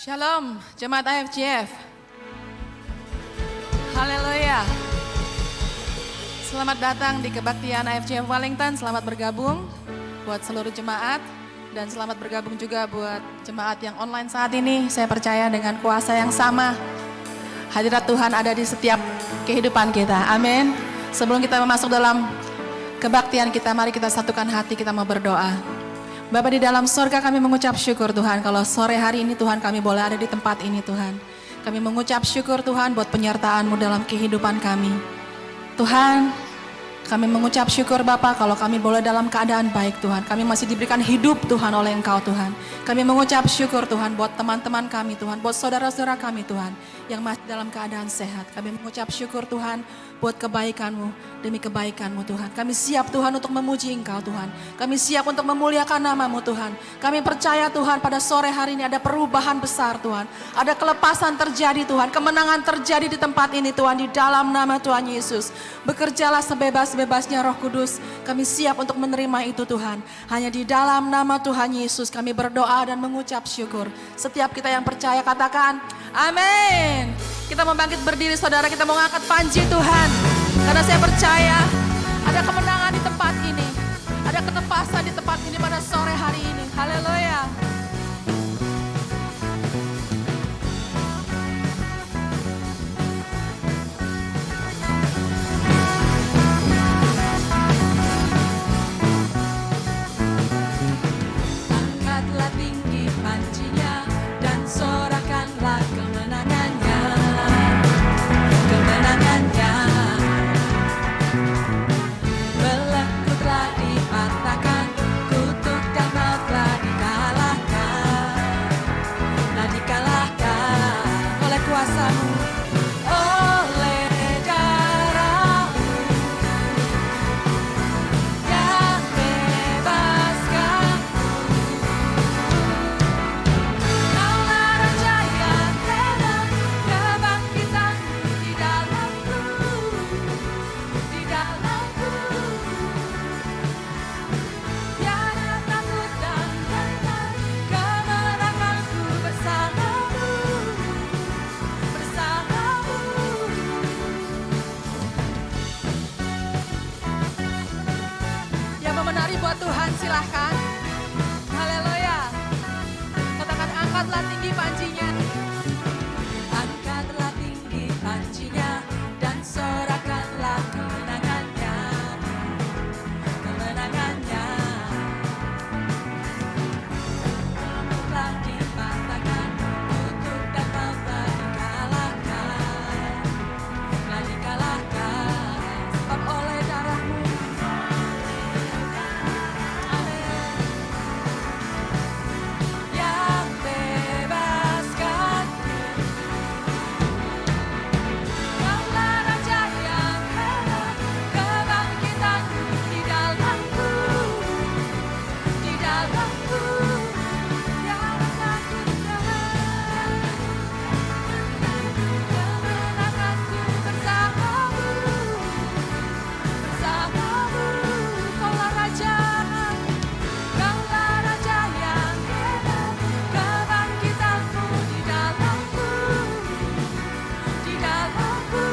Shalom, Jemaat AFJF. Haleluya. Selamat datang di kebaktian AFJF Wellington. Selamat bergabung buat seluruh jemaat. Dan selamat bergabung juga buat jemaat yang online saat ini. Saya percaya dengan kuasa yang sama, hadirat Tuhan ada di setiap kehidupan kita. Amin. Sebelum kita masuk dalam kebaktian kita, mari kita satukan hati, kita mau berdoa. Bapa di dalam sorga, kami mengucap syukur Tuhan kalau sore hari ini Tuhan kami boleh ada di tempat ini Tuhan. Kami mengucap syukur Tuhan buat penyertaan-Mu dalam kehidupan kami. Tuhan, kami mengucap syukur Bapa kalau kami boleh dalam keadaan baik Tuhan. Kami masih diberikan hidup Tuhan oleh Engkau Tuhan. Kami mengucap syukur Tuhan buat teman-teman kami Tuhan, buat saudara-saudara kami Tuhan yang masih dalam keadaan sehat. Kami mengucap syukur Tuhan buat kebaikan-Mu, demi kebaikan-Mu Tuhan. Kami siap Tuhan untuk memuji Engkau Tuhan. Kami siap untuk memuliakan nama-Mu Tuhan. Kami percaya Tuhan pada sore hari ini ada perubahan besar Tuhan. Ada kelepasan terjadi Tuhan. Kemenangan terjadi di tempat ini Tuhan. Di dalam nama Tuhan Yesus. Bekerjalah sebebas-bebasnya Roh Kudus. Kami siap untuk menerima itu Tuhan. Hanya di dalam nama Tuhan Yesus kami berdoa dan mengucap syukur. Setiap kita yang percaya katakan amin. Kita mau bangkit berdiri saudara, kita mau ngangkat panji Tuhan. Karena saya percaya ada kemenangan di tempat ini. Ada ketepasan di tempat ini pada sore hari ini. Haleluya. Angkatlah tinggi pancinya dan sorakanlah kemenangannya. Kemenangannya. Belenggu telah dipatahkan, kutuk dan maut telah dikalahkan. Telah dikalahkan oleh kuasa-Mu, oleh darah-Mu yang bebaskan. Kaulah Raja yang hebat, kebangkitan di dalamku, di dalamku. Tiada takut dan gentar, kemenanganku bersama-Mu, bersama-Mu. Yang mau menari buat Tuhan silahkan. Haleluya. Katakan angkatlah tinggi pancinya. Angkatlah tinggi pancinya dan sorakanlah kemenangannya. Kemenangannya. Telah dipatahkan, kutuk dan maut telah dikalahkan. Telah dikalahkan sebab oleh darah-Mu. Amin. Yang bebaskan. Kaulah Raja yang hebat, kebangkitan di dalamku, di dalamku. Tiada takut dan kemenanganku bersama-Mu, bersama-Mu. Kaulah Raja yang hebat, kebangkitanku di dalamku, di dalamku.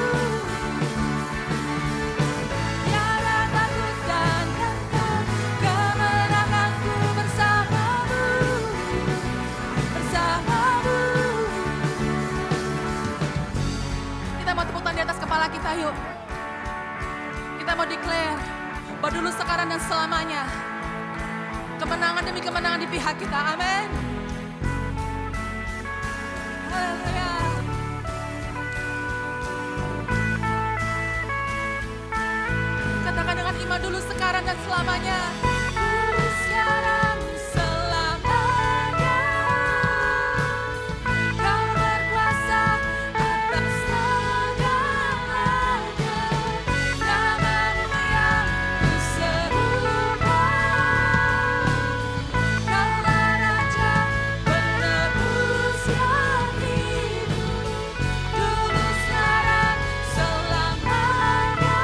Tiada takut dan gentar, kemenanganku bersama-Mu, bersama-Mu. Kita mau tepuk tangan di atas kepala kita yuk. Kita mau declare bahwa dulu, sekarang, dan selamanya kemenangan demi kemenangan di pihak kita. Amin. Haleluya. Katakan dengan iman, dulu, sekarang, dan selamanya. Dulu, sekarang, selamanya. Kau berkuasa atas segalanya. Nama-Mu yang kuserukan. Kaulah Raja penebus yang hidup. Dulu, sekarang, selamanya.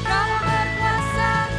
Kau berkuasa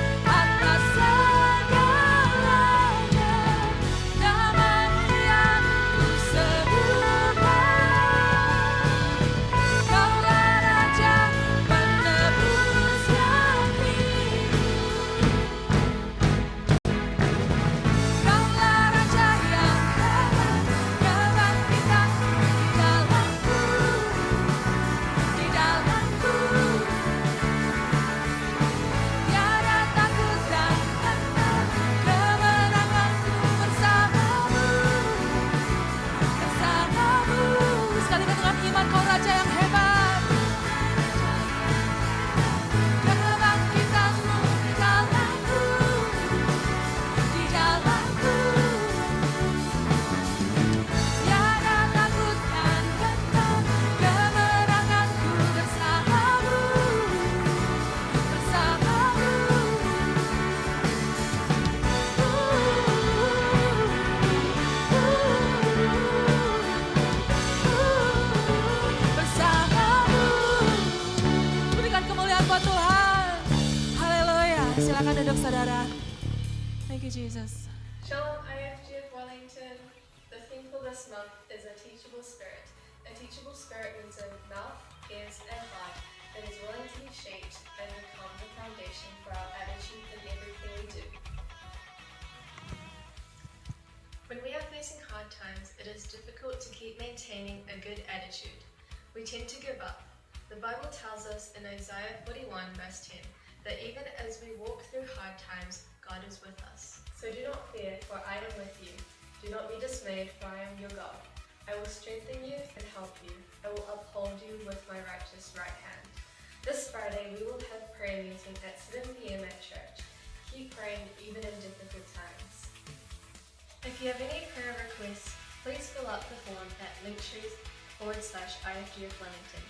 Jesus. Shalom IFGF Wellington. The theme for this month is a teachable spirit. A teachable spirit means a mouth, ears, and heart that is willing to be shaped and become the foundation for our attitude in everything we do. When we are facing hard times, it is difficult to keep maintaining a good attitude. We tend to give up. The Bible tells us in Isaiah 41 verse 10 that even as we walk through hard times, God is with us. So do not fear, for I am with you. Do not be dismayed, for I am your God. I will strengthen you and help you. I will uphold you with my righteous right hand. This Friday, we will have prayer meeting at 7 p.m. at church. Keep praying even in difficult times. If you have any prayer requests, please fill out the form at linktree/IFGF Wellington.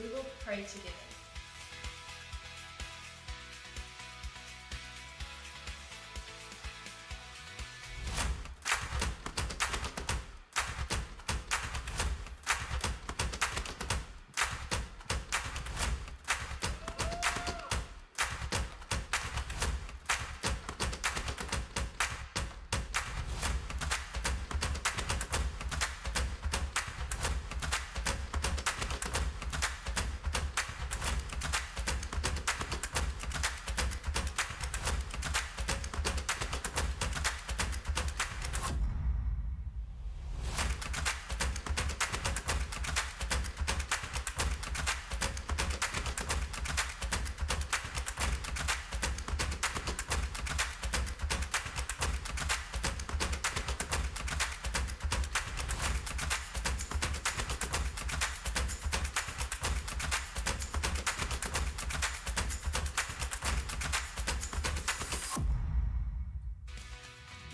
We will pray together.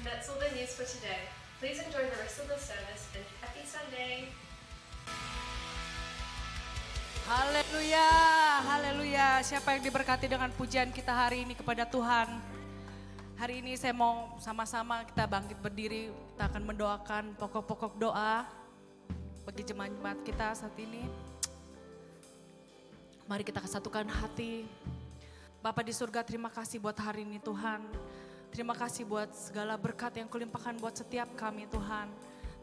And that's all the news for today. Please enjoy the rest of the service and happy Sunday! Haleluya, haleluya. Siapa yang diberkati dengan pujian kita hari ini kepada Tuhan? Hari ini saya mau sama-sama kita bangkit berdiri. Kita akan mendoakan pokok-pokok doa bagi jemaat kita saat ini. Mari kita kesatukan hati. Bapa di surga, terima kasih buat hari ini Tuhan. Terima kasih buat segala berkat yang kulimpahkan buat setiap kami Tuhan.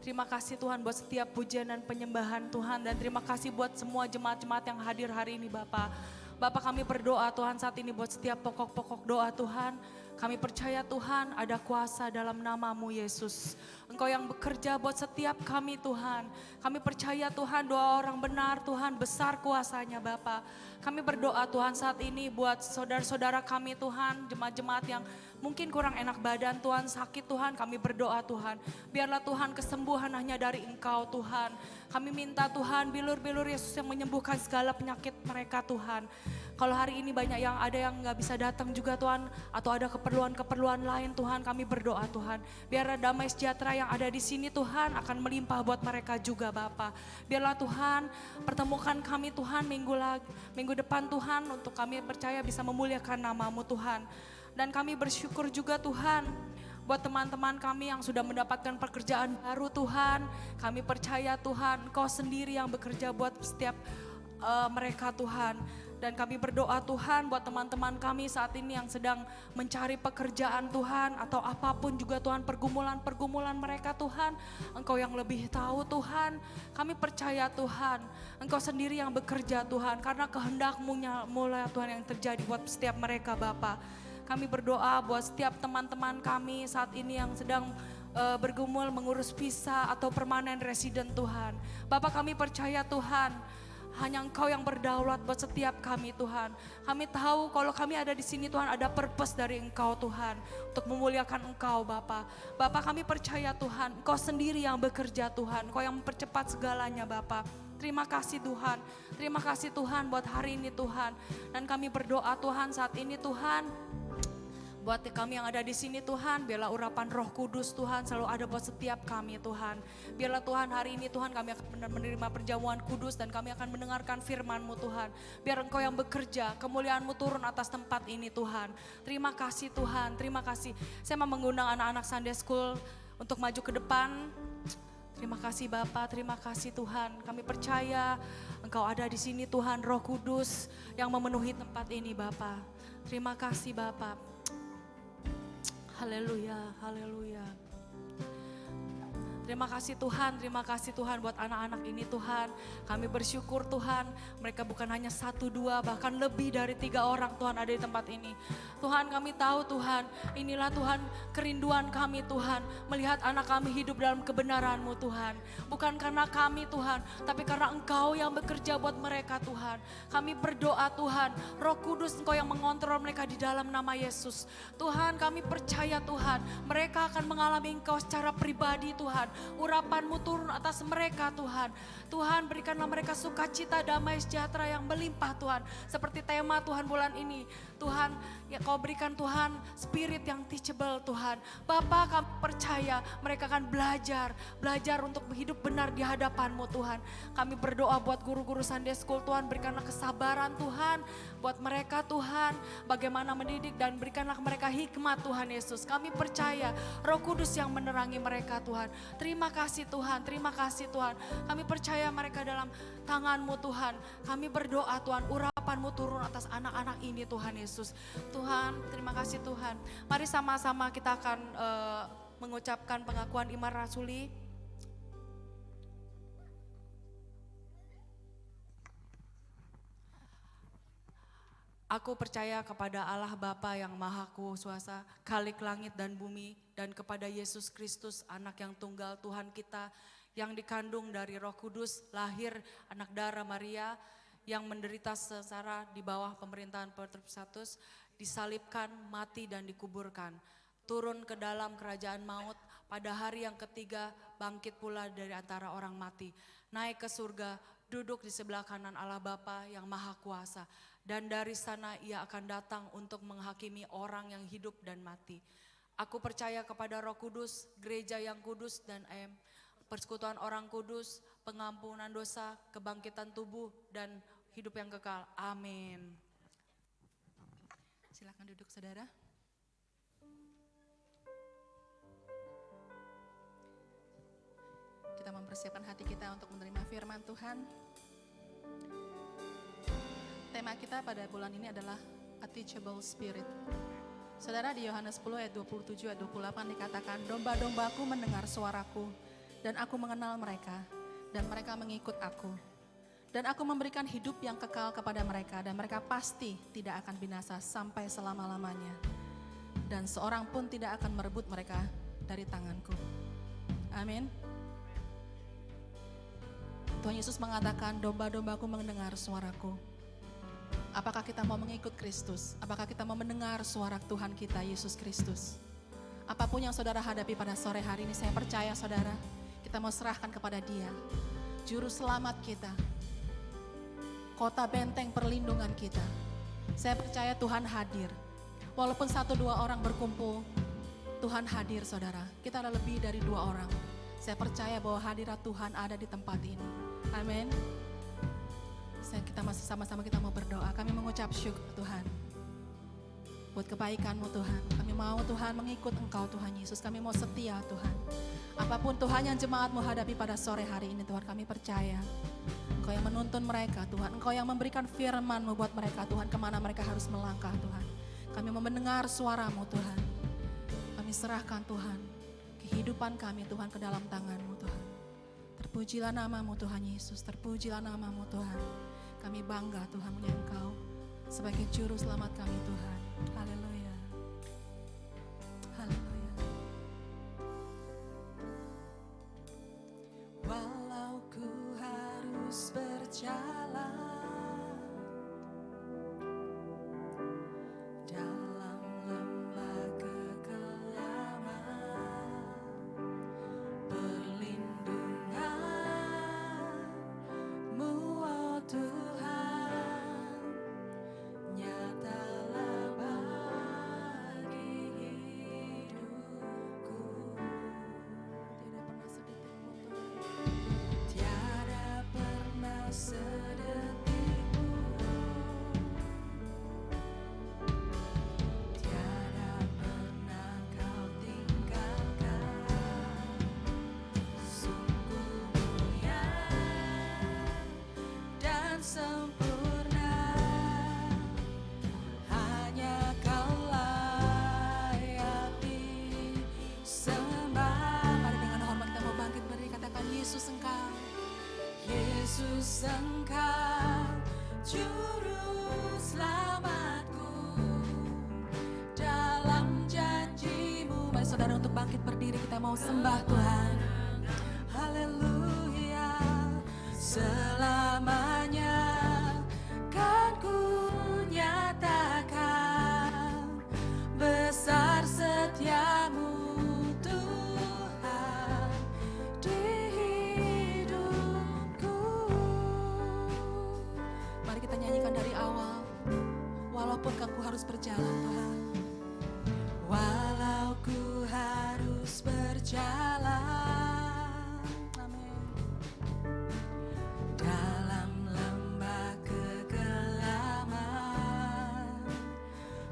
Terima kasih Tuhan buat setiap pujian dan penyembahan Tuhan. Dan terima kasih buat semua jemaat-jemaat yang hadir hari ini Bapak. Bapak, kami berdoa Tuhan saat ini buat setiap pokok-pokok doa Tuhan. Kami percaya Tuhan ada kuasa dalam nama-Mu Yesus. Engkau yang bekerja buat setiap kami Tuhan. Kami percaya Tuhan doa orang benar Tuhan besar kuasanya Bapak. Kami berdoa Tuhan saat ini buat saudara-saudara kami Tuhan. Jemaat-jemaat yang mungkin kurang enak badan Tuhan, sakit Tuhan. Kami berdoa Tuhan. Biarlah Tuhan kesembuhan hanya dari Engkau Tuhan. Kami minta Tuhan bilur-bilur Yesus yang menyembuhkan segala penyakit mereka Tuhan. Kalau hari ini banyak yang ada yang gak bisa datang juga Tuhan. Atau ada keperluan-keperluan lain Tuhan, kami berdoa Tuhan. Biarlah damai sejahtera yang ada di sini Tuhan akan melimpah buat mereka juga Bapa. Biarlah Tuhan pertemukan kami Tuhan minggu depan Tuhan. Untuk kami percaya bisa memuliakan nama-Mu Tuhan. Dan kami bersyukur juga Tuhan buat teman-teman kami yang sudah mendapatkan pekerjaan baru Tuhan. Kami percaya Tuhan Engkau sendiri yang bekerja buat setiap mereka Tuhan. Dan kami berdoa Tuhan buat teman-teman kami saat ini yang sedang mencari pekerjaan Tuhan. Atau apapun juga Tuhan pergumulan mereka Tuhan. Engkau yang lebih tahu Tuhan. Kami percaya Tuhan Engkau sendiri yang bekerja Tuhan. Karena kehendak-Mu mulai Tuhan yang terjadi buat setiap mereka Bapa. Kami berdoa buat setiap teman-teman kami saat ini yang sedang bergumul mengurus visa atau permanent resident Tuhan. Bapak, kami percaya Tuhan hanya Engkau yang berdaulat buat setiap kami Tuhan. Kami tahu kalau kami ada di sini Tuhan ada purpose dari Engkau Tuhan. Untuk memuliakan Engkau Bapa. Bapa, kami percaya Tuhan Engkau sendiri yang bekerja Tuhan. Engkau yang mempercepat segalanya Bapa. Terima kasih Tuhan. Terima kasih Tuhan buat hari ini Tuhan. Dan kami berdoa Tuhan saat ini Tuhan. Buat kami yang ada di sini Tuhan, biarlah urapan Roh Kudus Tuhan selalu ada buat setiap kami Tuhan. Biarlah Tuhan hari ini Tuhan kami akan menerima perjamuan kudus dan kami akan mendengarkan firman-Mu Tuhan. Biar Engkau yang bekerja, kemuliaan-Mu turun atas tempat ini Tuhan. Terima kasih Tuhan, terima kasih. Saya mau mengundang anak-anak Sunday School untuk maju ke depan. Terima kasih Bapak, terima kasih Tuhan. Kami percaya Engkau ada di sini Tuhan, Roh Kudus yang memenuhi tempat ini Bapak. Terima kasih Bapak. Haleluya, haleluya. Terima kasih Tuhan buat anak-anak ini Tuhan. Kami bersyukur Tuhan, mereka bukan hanya 1, 2, bahkan lebih dari 3 orang Tuhan ada di tempat ini. Tuhan kami tahu Tuhan, inilah Tuhan kerinduan kami Tuhan, melihat anak kami hidup dalam kebenaran-Mu Tuhan. Bukan karena kami Tuhan, tapi karena Engkau yang bekerja buat mereka Tuhan. Kami berdoa Tuhan, Roh Kudus Engkau yang mengontrol mereka di dalam nama Yesus. Tuhan kami percaya Tuhan, mereka akan mengalami Engkau secara pribadi Tuhan. Urapan-Mu turun atas mereka Tuhan. Tuhan berikanlah mereka sukacita, damai, sejahtera yang melimpah Tuhan. Seperti tema Tuhan bulan ini. Tuhan ya Kau berikan Tuhan spirit yang teachable Tuhan. Bapa kami percaya mereka akan belajar untuk hidup benar di hadapan-Mu Tuhan. Kami berdoa buat guru-guru Sunday School Tuhan, berikanlah kesabaran Tuhan buat mereka Tuhan. Bagaimana mendidik dan berikanlah mereka hikmat Tuhan Yesus. Kami percaya Roh Kudus yang menerangi mereka Tuhan. Terima kasih Tuhan, terima kasih Tuhan. Kami percaya mereka dalam tangan-Mu Tuhan. Kami berdoa Tuhan, urapan-Mu turun atas anak-anak ini Tuhan Yesus. Tuhan, terima kasih Tuhan. Mari sama-sama kita akan mengucapkan pengakuan iman rasuli. Aku percaya kepada Allah Bapa yang Maha Kuasa, Khalik langit dan bumi, dan kepada Yesus Kristus, anak yang tunggal Tuhan kita, yang dikandung dari Roh Kudus, lahir anak darah Maria, yang menderita sengsara di bawah pemerintahan Pontius Pilatus, disalibkan, mati dan dikuburkan. Turun ke dalam kerajaan maut, pada hari yang ketiga bangkit pula dari antara orang mati. Naik ke surga, duduk di sebelah kanan Allah Bapa yang Maha Kuasa. Dan dari sana ia akan datang untuk menghakimi orang yang hidup dan mati. Aku percaya kepada Roh Kudus, gereja yang kudus dan persekutuan orang kudus, pengampunan dosa, kebangkitan tubuh dan hidup yang kekal. Amin. Silakan duduk saudara. Kita mempersiapkan hati kita untuk menerima firman Tuhan. Tema kita pada bulan ini adalah A Teachable Spirit. Saudara, di Yohanes 10 ayat 27 ayat 28 dikatakan, domba-dombaku mendengar suaraku dan aku mengenal mereka dan mereka mengikut aku. Dan aku memberikan hidup yang kekal kepada mereka dan mereka pasti tidak akan binasa sampai selama-lamanya. Dan seorang pun tidak akan merebut mereka dari tanganku. Amin. Tuhan Yesus mengatakan, domba-dombaku mendengar suaraku. Apakah kita mau mengikut Kristus? Apakah kita mau mendengar suara Tuhan kita, Yesus Kristus? Apapun yang saudara hadapi pada sore hari ini, saya percaya saudara, kita mau serahkan kepada Dia. Juru selamat kita, kota benteng perlindungan kita. Saya percaya Tuhan hadir. Walaupun 1-2 orang berkumpul, Tuhan hadir saudara. Kita ada lebih dari 2 orang. Saya percaya bahwa hadirat Tuhan ada di tempat ini. Amin. Kita masih sama-sama kita mau berdoa. Kami mengucap syukur Tuhan buat kebaikan-Mu Tuhan. Kami mau Tuhan mengikut Engkau Tuhan Yesus. Kami mau setia Tuhan. Apapun Tuhan yang jemaat-Mu hadapi pada sore hari ini Tuhan, kami percaya Engkau yang menuntun mereka Tuhan. Engkau yang memberikan firman-Mu buat mereka Tuhan, kemana mereka harus melangkah Tuhan. Kami mau mendengar suara-Mu Tuhan. Kami serahkan Tuhan kehidupan kami Tuhan ke dalam tangan-Mu Tuhan. Terpujilah nama-Mu Tuhan Yesus, terpujilah nama-Mu Tuhan. Kami bangga Tuhan punya Engkau sebagai juru selamat kami Tuhan. Haleluya. Haleluya. Walau ku harus berjalan dalam lembah kekelaman, perlindungan-Mu oh Tuhan nyatalah Yesus Engkau juru selamatku, dalam janji-Mu. Mari saudara untuk bangkit berdiri, kita mau sembah Tuhan. Haleluya, selamanya kan ku nyatakan besar setia-Mu Tuhan di hidupku. Mari kita nyanyikan dari awal. Walaupun ku harus berjalan Tuhan, walau ku harus berjalan, amin, dalam lembah kegelapan,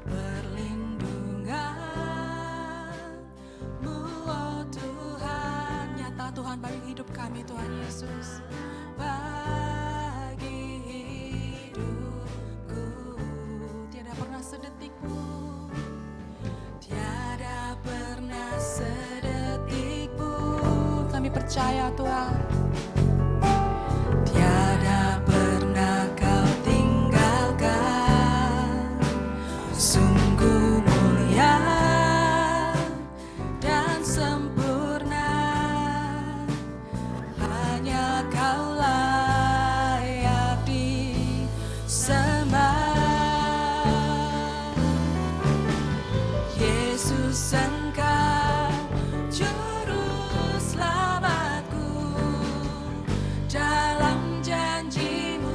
perlindungan-Mu, oh Tuhan. Nyata Tuhan bagi hidup kami Tuhan Yesus, bagi hidupku. Tiada pernah sedetik pun, tiada pernah sedetik pun kami percaya Tuhan, tiada pernah Kau tinggalkan. Sungguh mulia dan sempurna, hanya Kau layak disembah. Yesus Engkau juru selamatku, dalam janji-Mu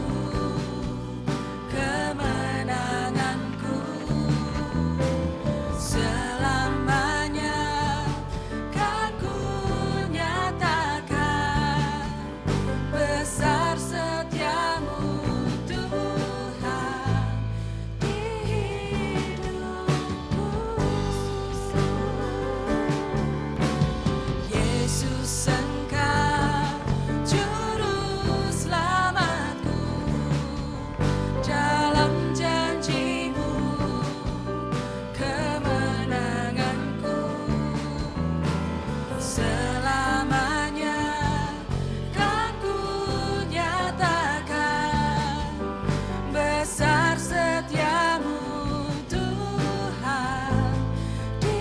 kemenanganku. Selamanya kan ku nyatakan besar setia-Mu Tuhan di hidupku. Yesus Engkau juru selamatku, dalam janji-Mu kemenanganku. Selamanya kan ku nyatakan besar setia-Mu Tuhan di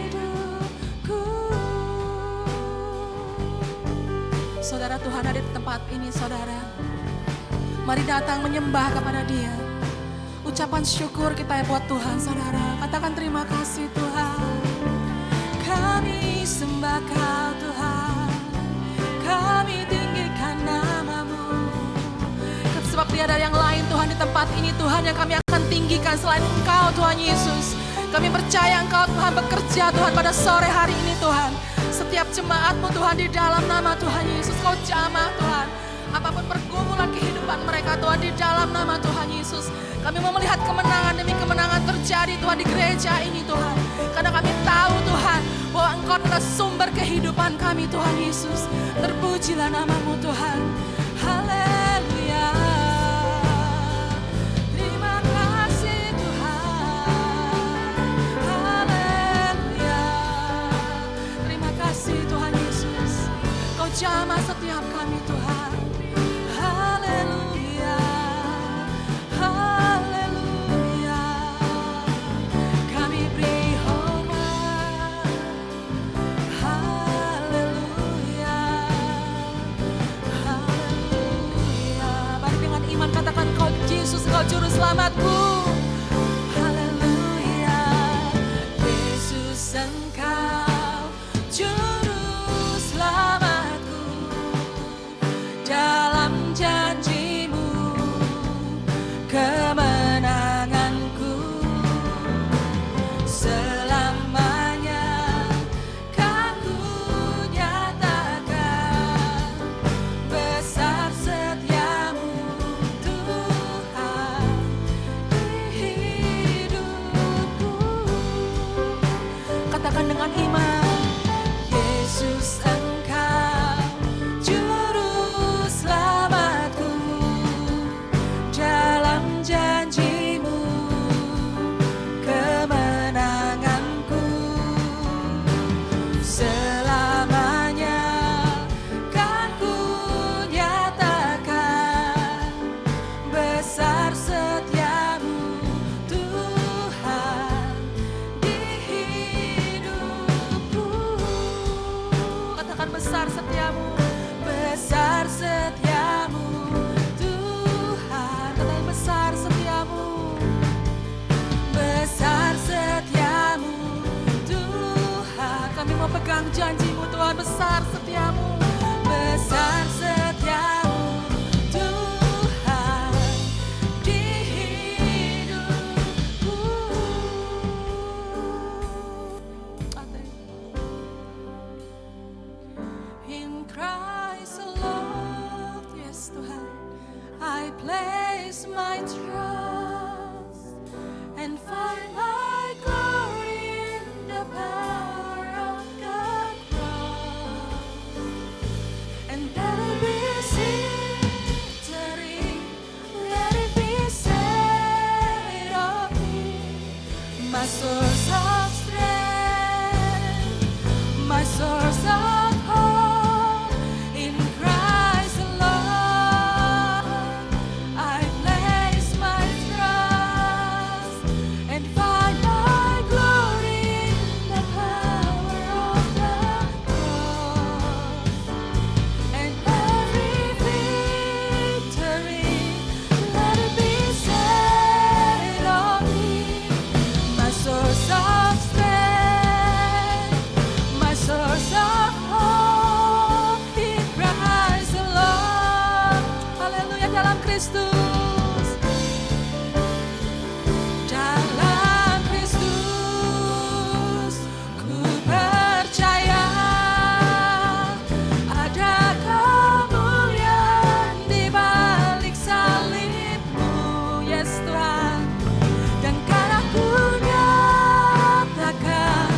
hidupku. Saudara, Tuhan ada di tempat ini saudara. Mari datang menyembah kepada Dia. Ucapan syukur kita buat Tuhan saudara. Katakan terima kasih Tuhan. Kami sembah Kau Tuhan, kami tinggikan nama-Mu. Sebab tiada yang lain Tuhan di tempat ini Tuhan yang kami akan tinggikan selain Engkau Tuhan Yesus. Kami percaya Engkau Tuhan bekerja Tuhan pada sore hari ini Tuhan. Setiap jemaat-Mu Tuhan di dalam nama Tuhan Yesus Kau jamah Tuhan. Apapun pergumulan kehidupan mereka Tuhan di dalam nama Tuhan Yesus. Kami mau melihat kemenangan demi kemenangan terjadi Tuhan di gereja ini Tuhan. Karena kami tahu Tuhan bahwa Engkau adalah sumber kehidupan kami Tuhan Yesus. Terpujilah nama-Mu Tuhan. Haleluya. Terima kasih Tuhan. Haleluya. Terima kasih Tuhan Yesus. Kau jamah setiap kami Tuhan. Haleluya. Haleluya. Kami beri hormat. Haleluya. Haleluya. janjimu Tuhan, besar setiamu, besar setiamu Tuhan di hidupku. In Christ alone, yes Tuhan, I place my trust and find my glory in the power of the cross. And let it be victory, let it be said of me, my source of strength, my source of hope. In Christ alone, I place my trust and find my glory in the power of the cross. And every victory, let it be said of me, my source of strength, my source of hope in Christ alone. Haleluya, dalam Kristus, dalam Kristus, ku percaya ada kemuliaan di balik salibmu, yes Tuhan. Dan karena ku nyatakan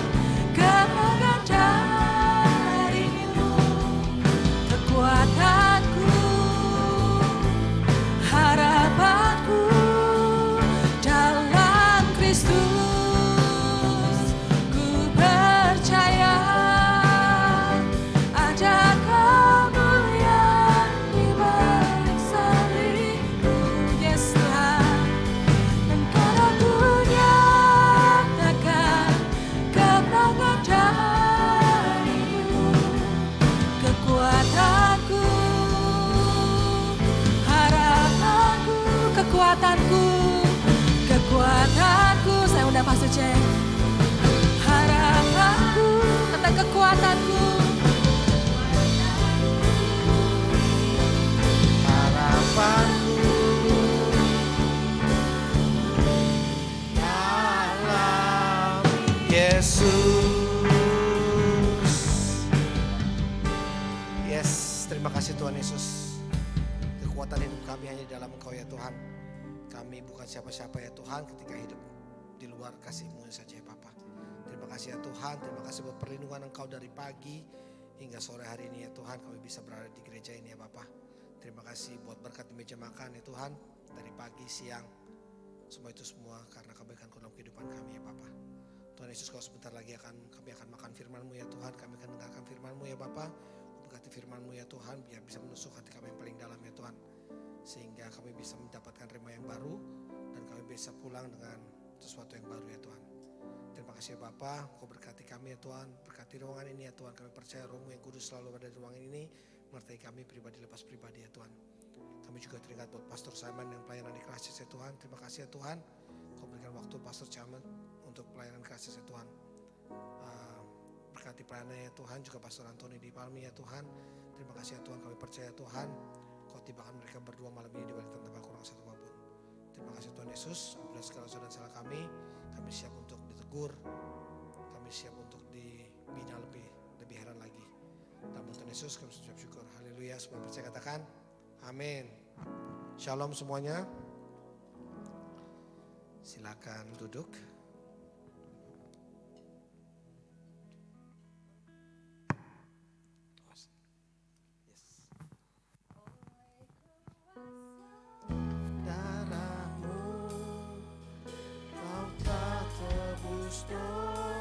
kemenangan darimu, kekuatanku, harapanku dalam Kristus. Ku percaya ada kemuliaan di balik salibmu, yes Tuhan. Dan karena ku nyatakan kemenangan darimu, kekuatanku, harapanku, kekuatanku, kekuatanku. Saya undang Pastor Jack. Harapanku, kata kekuatanku, Harapanku dalam Yesus. Yes, terima kasih Tuhan Yesus. Kekuatan hidup kami hanya di dalam Engkau ya Tuhan. Kami bukan siapa-siapa ya Tuhan ketika hidup di luar kasih-Mu saja ya Bapa. Terima kasih ya Tuhan, terima kasih buat perlindungan Engkau dari pagi hingga sore hari ini ya Tuhan. Kami bisa berada di gereja ini ya Bapa. Terima kasih buat berkat di meja makan ya Tuhan. Dari pagi, siang, semua itu semua karena kebaikan dalam kehidupan kami ya Bapa. Tuhan Yesus, kalau sebentar lagi kami akan makan firman-Mu ya Tuhan. Kami akan dengarkan firman-Mu ya Bapa. Berkati firman-Mu ya Tuhan, biar bisa menusuk hati kami yang paling dalam ya Tuhan. Sehingga kami bisa mendapatkan rema yang baru dan kami bisa pulang dengan sesuatu yang baru ya Tuhan. Terima kasih ya Bapa, Kau berkati kami ya Tuhan, berkati ruangan ini ya Tuhan. Kami percaya Roh-Mu yang kudus selalu ada di ruangan ini, menyertai kami pribadi lepas pribadi ya Tuhan. Kami juga teringat buat Pastor Simon yang pelayanan di Krasis ya Tuhan. Terima kasih ya Tuhan, Kau berikan waktu Pastor Simon untuk pelayanan Krasis ya Tuhan. Berkati pelayanannya ya Tuhan, juga Pastor Antoni di Palmi ya Tuhan. Terima kasih ya Tuhan, kami percaya Tuhan, Kau tibakan mereka berdua malam ini di balik tanpa kurang satu apapun. Terima kasih Tuhan Yesus, ampuni segala dosa dan salah kami siap untuk ditegur, kami siap untuk dibina lebih heran lagi. Dalam Tuhan Yesus kami mengucap syukur, haleluya. Semua percaya katakan, amin. Shalom semuanya, silakan duduk.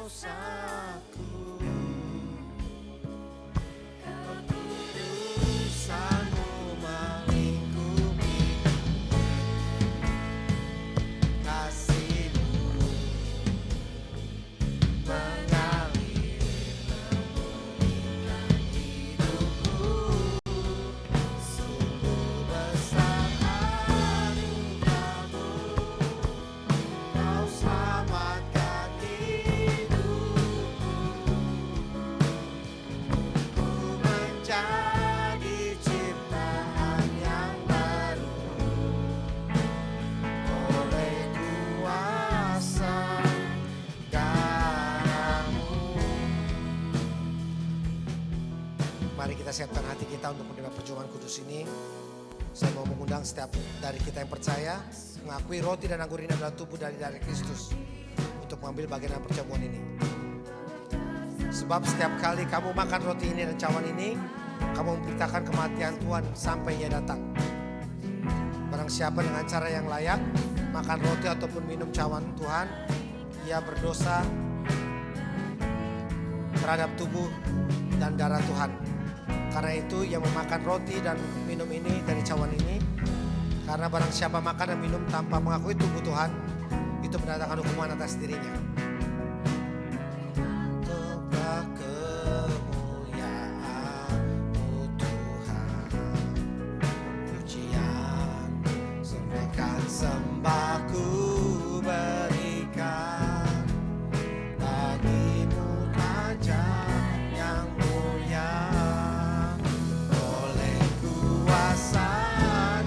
Dosaku, kekudusan-Mu melingkupi, kasih-Mu kita siapkan hati kita untuk menerima perjumpaan kudus ini. Saya mau mengundang setiap dari kita yang percaya mengakui roti dan anggur ini adalah tubuh dari Kristus untuk mengambil bagian dalam perjamuan ini. Sebab setiap kali kamu makan roti ini dan cawan ini, kamu memberitakan kematian Tuhan sampai Ia datang. Barang siapa dengan cara yang layak makan roti ataupun minum cawan Tuhan, ia berdosa terhadap tubuh dan darah Tuhan. Karena itu ia memakan roti dan minum ini dari cawan ini. Karena barang siapa makan dan minum tanpa mengakui tubuh Tuhan, itu mendatangkan hukuman atas dirinya. Sembahku berikan bagimu Tuhan yang mulia, oleh kuasa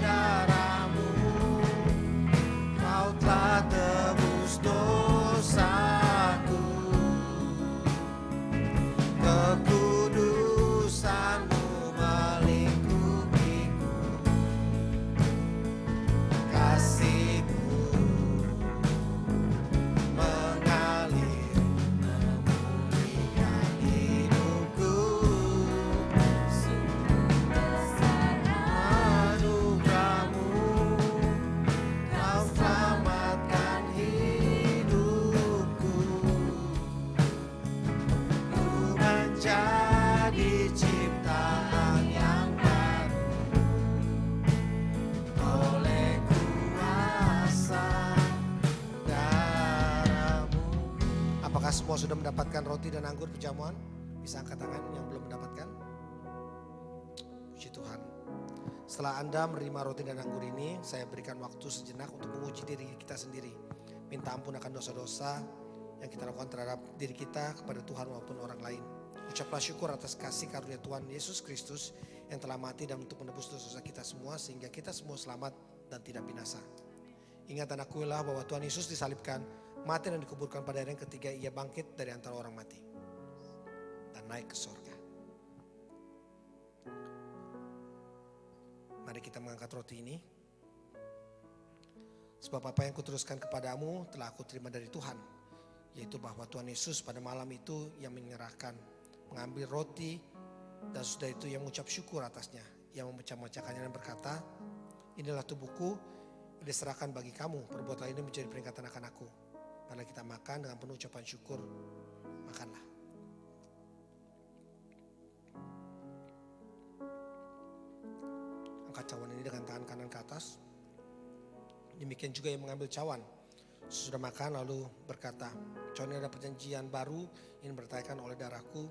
darah-Mu Kau telah tebus dosaku, kekudusan-Mu melingkupiku, kasih-Mu mengalir memulihkan hidupku. Anugerah-Mu Kau selamatkan hidupku. Ku menjadi ciptaan yang baru oleh kuasa darah-Mu. Apakah semua sudah mendapatkan roti dan anggur perjamuan? Bisa angkat tangan yang belum mendapatkan. Puji Tuhan. Setelah Anda menerima roti dan anggur ini, saya berikan waktu sejenak untuk menguji diri kita sendiri. Minta ampun akan dosa-dosa yang kita lakukan terhadap diri kita, kepada Tuhan maupun orang lain. Ucaplah syukur atas kasih karunia Tuhan Yesus Kristus yang telah mati dan untuk menebus dosa kita semua, sehingga kita semua selamat dan tidak binasa. Ingat dan akuilah bahwa Tuhan Yesus disalibkan, mati dan dikuburkan pada hari yang ketiga. Ia bangkit dari antara orang mati dan naik ke sorga. Mari kita mengangkat roti ini. Sebab apa yang kuteruskan kepadamu telah aku terima dari Tuhan, yaitu bahwa Tuhan Yesus pada malam itu yang menyerahkan, mengambil roti, dan sudah itu yang mengucap syukur atasnya. Ia memecah-mecahkannya dan berkata, inilah tubuhku yang diserahkan bagi kamu, perbuatlah ini menjadi peringatan akan aku. Mari kita makan dengan penuh ucapan syukur. Makanlah. Angkat cawan ini dengan tangan kanan ke atas. Demikian juga yang mengambil cawan sesudah makan lalu berkata, cawan ini ada perjanjian baru yang diberitakan oleh darahku.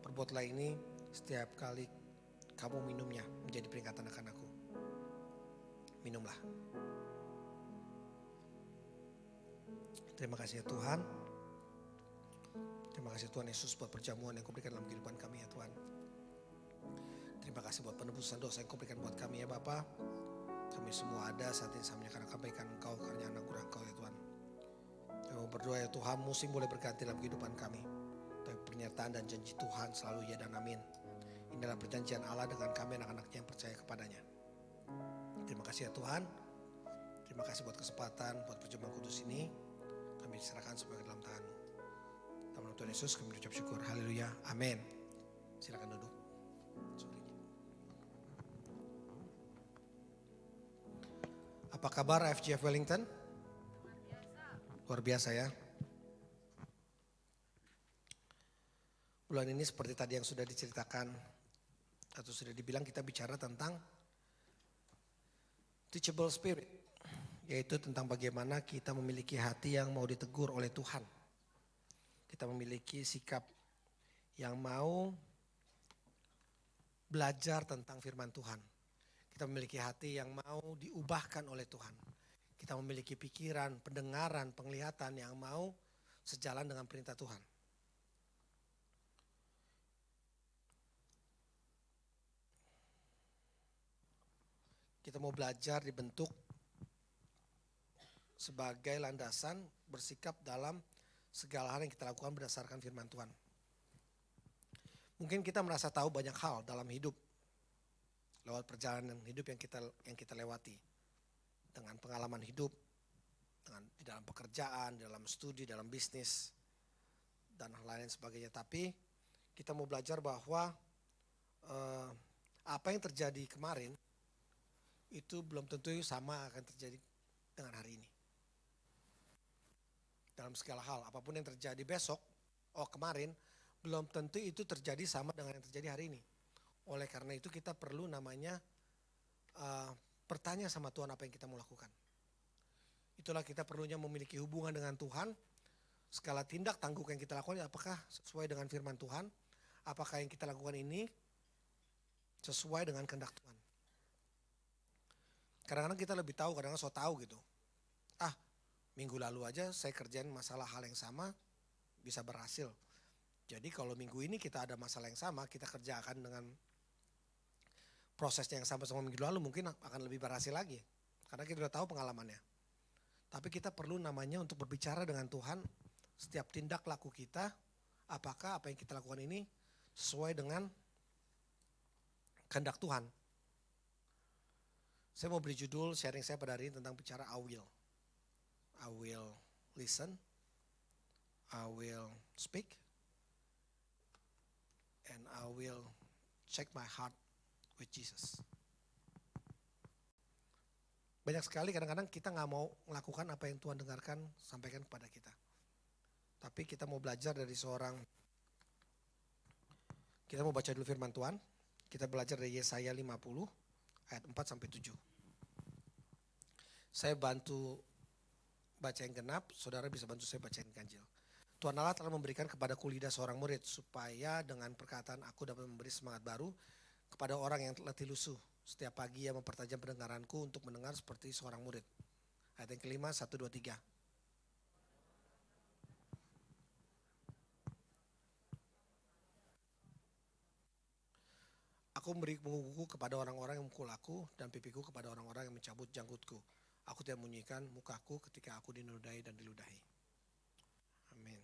Perbuatlah ini setiap kali kamu minumnya menjadi peringatan akan aku. Minumlah. Terima kasih ya Tuhan. Terima kasih Tuhan Yesus buat perjamuan yang Kau berikan dalam kehidupan kami ya Tuhan. Terima kasih buat penebusan dosa yang Kau berikan buat kami ya Bapa. Kami semua ada saat ini sama karena kebaikan Engkau, karena anugerah Engkau ya Tuhan. Kami berdoa ya Tuhan, musim boleh berganti dalam kehidupan kami. Tapi pernyataan dan janji Tuhan selalu ya dan amin. Inilah perjanjian Allah dengan kami anak-anaknya yang percaya kepadanya. Terima kasih ya Tuhan. Terima kasih buat kesempatan, buat perjamuan kudus ini. Kami serahkan sebagai dalam tangan-Mu. Dalam nama Tuhan Yesus kami ucap syukur. Haleluya. Amin. Silakan duduk. Apa kabar FGF Wellington? Luar biasa ya. Bulan ini seperti tadi yang sudah diceritakan atau sudah dibilang, kita bicara tentang teachable spirit, yaitu tentang bagaimana kita memiliki hati yang mau ditegur oleh Tuhan. Kita memiliki sikap yang mau belajar tentang firman Tuhan. Kita memiliki hati yang mau diubahkan oleh Tuhan. Kita memiliki pikiran, pendengaran, penglihatan yang mau sejalan dengan perintah Tuhan. Kita mau belajar dibentuk sebagai landasan bersikap dalam segala hal yang kita lakukan berdasarkan firman Tuhan. Mungkin kita merasa tahu banyak hal dalam hidup lewat perjalanan hidup yang kita lewati, dengan pengalaman hidup, dengan di dalam pekerjaan, dalam studi, dalam bisnis, dan hal lain sebagainya. Tapi kita mau belajar bahwa apa yang terjadi kemarin itu belum tentu sama akan terjadi dengan hari ini. Dalam segala hal, apapun yang terjadi besok, kemarin, belum tentu itu terjadi sama dengan yang terjadi hari ini. Oleh karena itu kita perlu namanya bertanya sama Tuhan apa yang kita mau lakukan. Itulah kita perlunya memiliki hubungan dengan Tuhan. Segala tindak tanduk yang kita lakukan apakah sesuai dengan firman Tuhan? Apakah yang kita lakukan ini sesuai dengan kehendak Tuhan? Kadang-kadang kita lebih tahu, kadang-kadang so tahu gitu. Minggu lalu aja saya kerjain masalah hal yang sama, bisa berhasil. Jadi kalau minggu ini kita ada masalah yang sama, kita kerjakan dengan prosesnya yang sama minggu lalu, mungkin akan lebih berhasil lagi. Karena kita sudah tahu pengalamannya. Tapi kita perlu namanya untuk berbicara dengan Tuhan, setiap tindak laku kita, apakah apa yang kita lakukan ini sesuai dengan kehendak Tuhan. Saya mau beri judul sharing saya pada hari ini tentang bicara I will. I will listen, I will speak, and I will check my heart with Jesus. Banyak sekali kadang-kadang kita gak mau melakukan apa yang Tuhan dengarkan, sampaikan kepada kita. Tapi kita mau belajar dari kita mau baca dulu firman Tuhan. Kita belajar dari Yesaya 50 ayat 4-7. Saya bantu baca yang genap, saudara bisa bantu saya baca yang ganjil. Tuhan Allah telah memberikan kepadaku lidah seorang murid, supaya dengan perkataan aku dapat memberi semangat baru kepada orang yang letih lusuh. Setiap pagi ia mempertajam pendengaranku untuk mendengar seperti seorang murid. Ayat yang kelima, 1, 2, 3. Aku memberi punggungku kepada orang-orang yang memukul aku, dan pipiku kepada orang-orang yang mencabut janggutku. Aku tidak menyembunyikan mukaku ketika aku dinodai dan diludahi. Amin.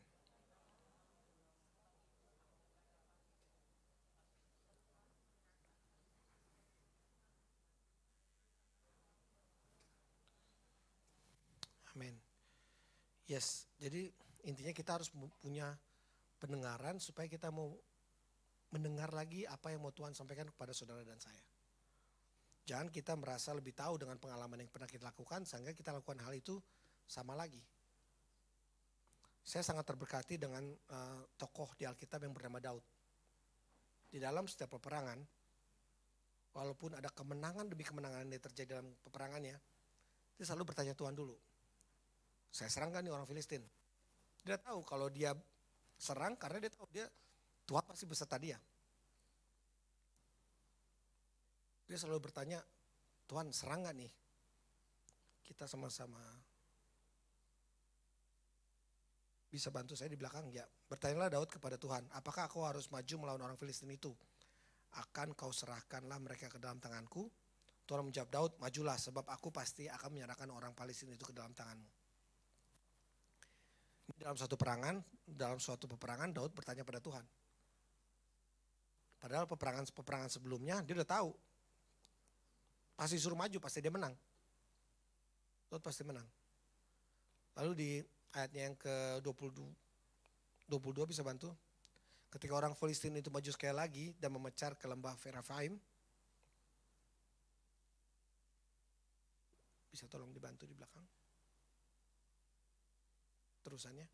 Amin. Yes, jadi intinya kita harus punya pendengaran supaya kita mau mendengar lagi apa yang mau Tuhan sampaikan kepada saudara dan saya. Jangan kita merasa lebih tahu dengan pengalaman yang pernah kita lakukan sehingga kita lakukan hal itu sama lagi. Saya sangat terberkati dengan tokoh di Alkitab yang bernama Daud. Di dalam setiap peperangan, walaupun ada kemenangan demi kemenangan yang terjadi dalam peperangannya, dia selalu bertanya Tuhan dulu. Saya serang gak nih orang Filistin? Dia tahu kalau dia serang karena dia tahu Tuhan pasti beserta dia. Dia selalu bertanya, Tuhan serang gak nih? Kita sama-sama bisa bantu saya di belakang? Ya, bertanyalah Daud kepada Tuhan, apakah aku harus maju melawan orang Filistin itu? Akan kau serahkanlah mereka ke dalam tanganku? Tuhan menjawab, Daud, majulah sebab aku pasti akan menyerahkan orang Palestina itu ke dalam tanganmu. Dalam suatu peperangan Daud bertanya pada Tuhan. Padahal peperangan sebelumnya dia udah tahu. Pasti suruh maju, pasti dia menang. Daud pasti menang. Lalu di ayatnya yang ke-22 bisa bantu. Ketika orang Filistin itu maju sekali lagi dan memecar ke lembah Rephaim. Bisa tolong dibantu di belakang. Terusannya.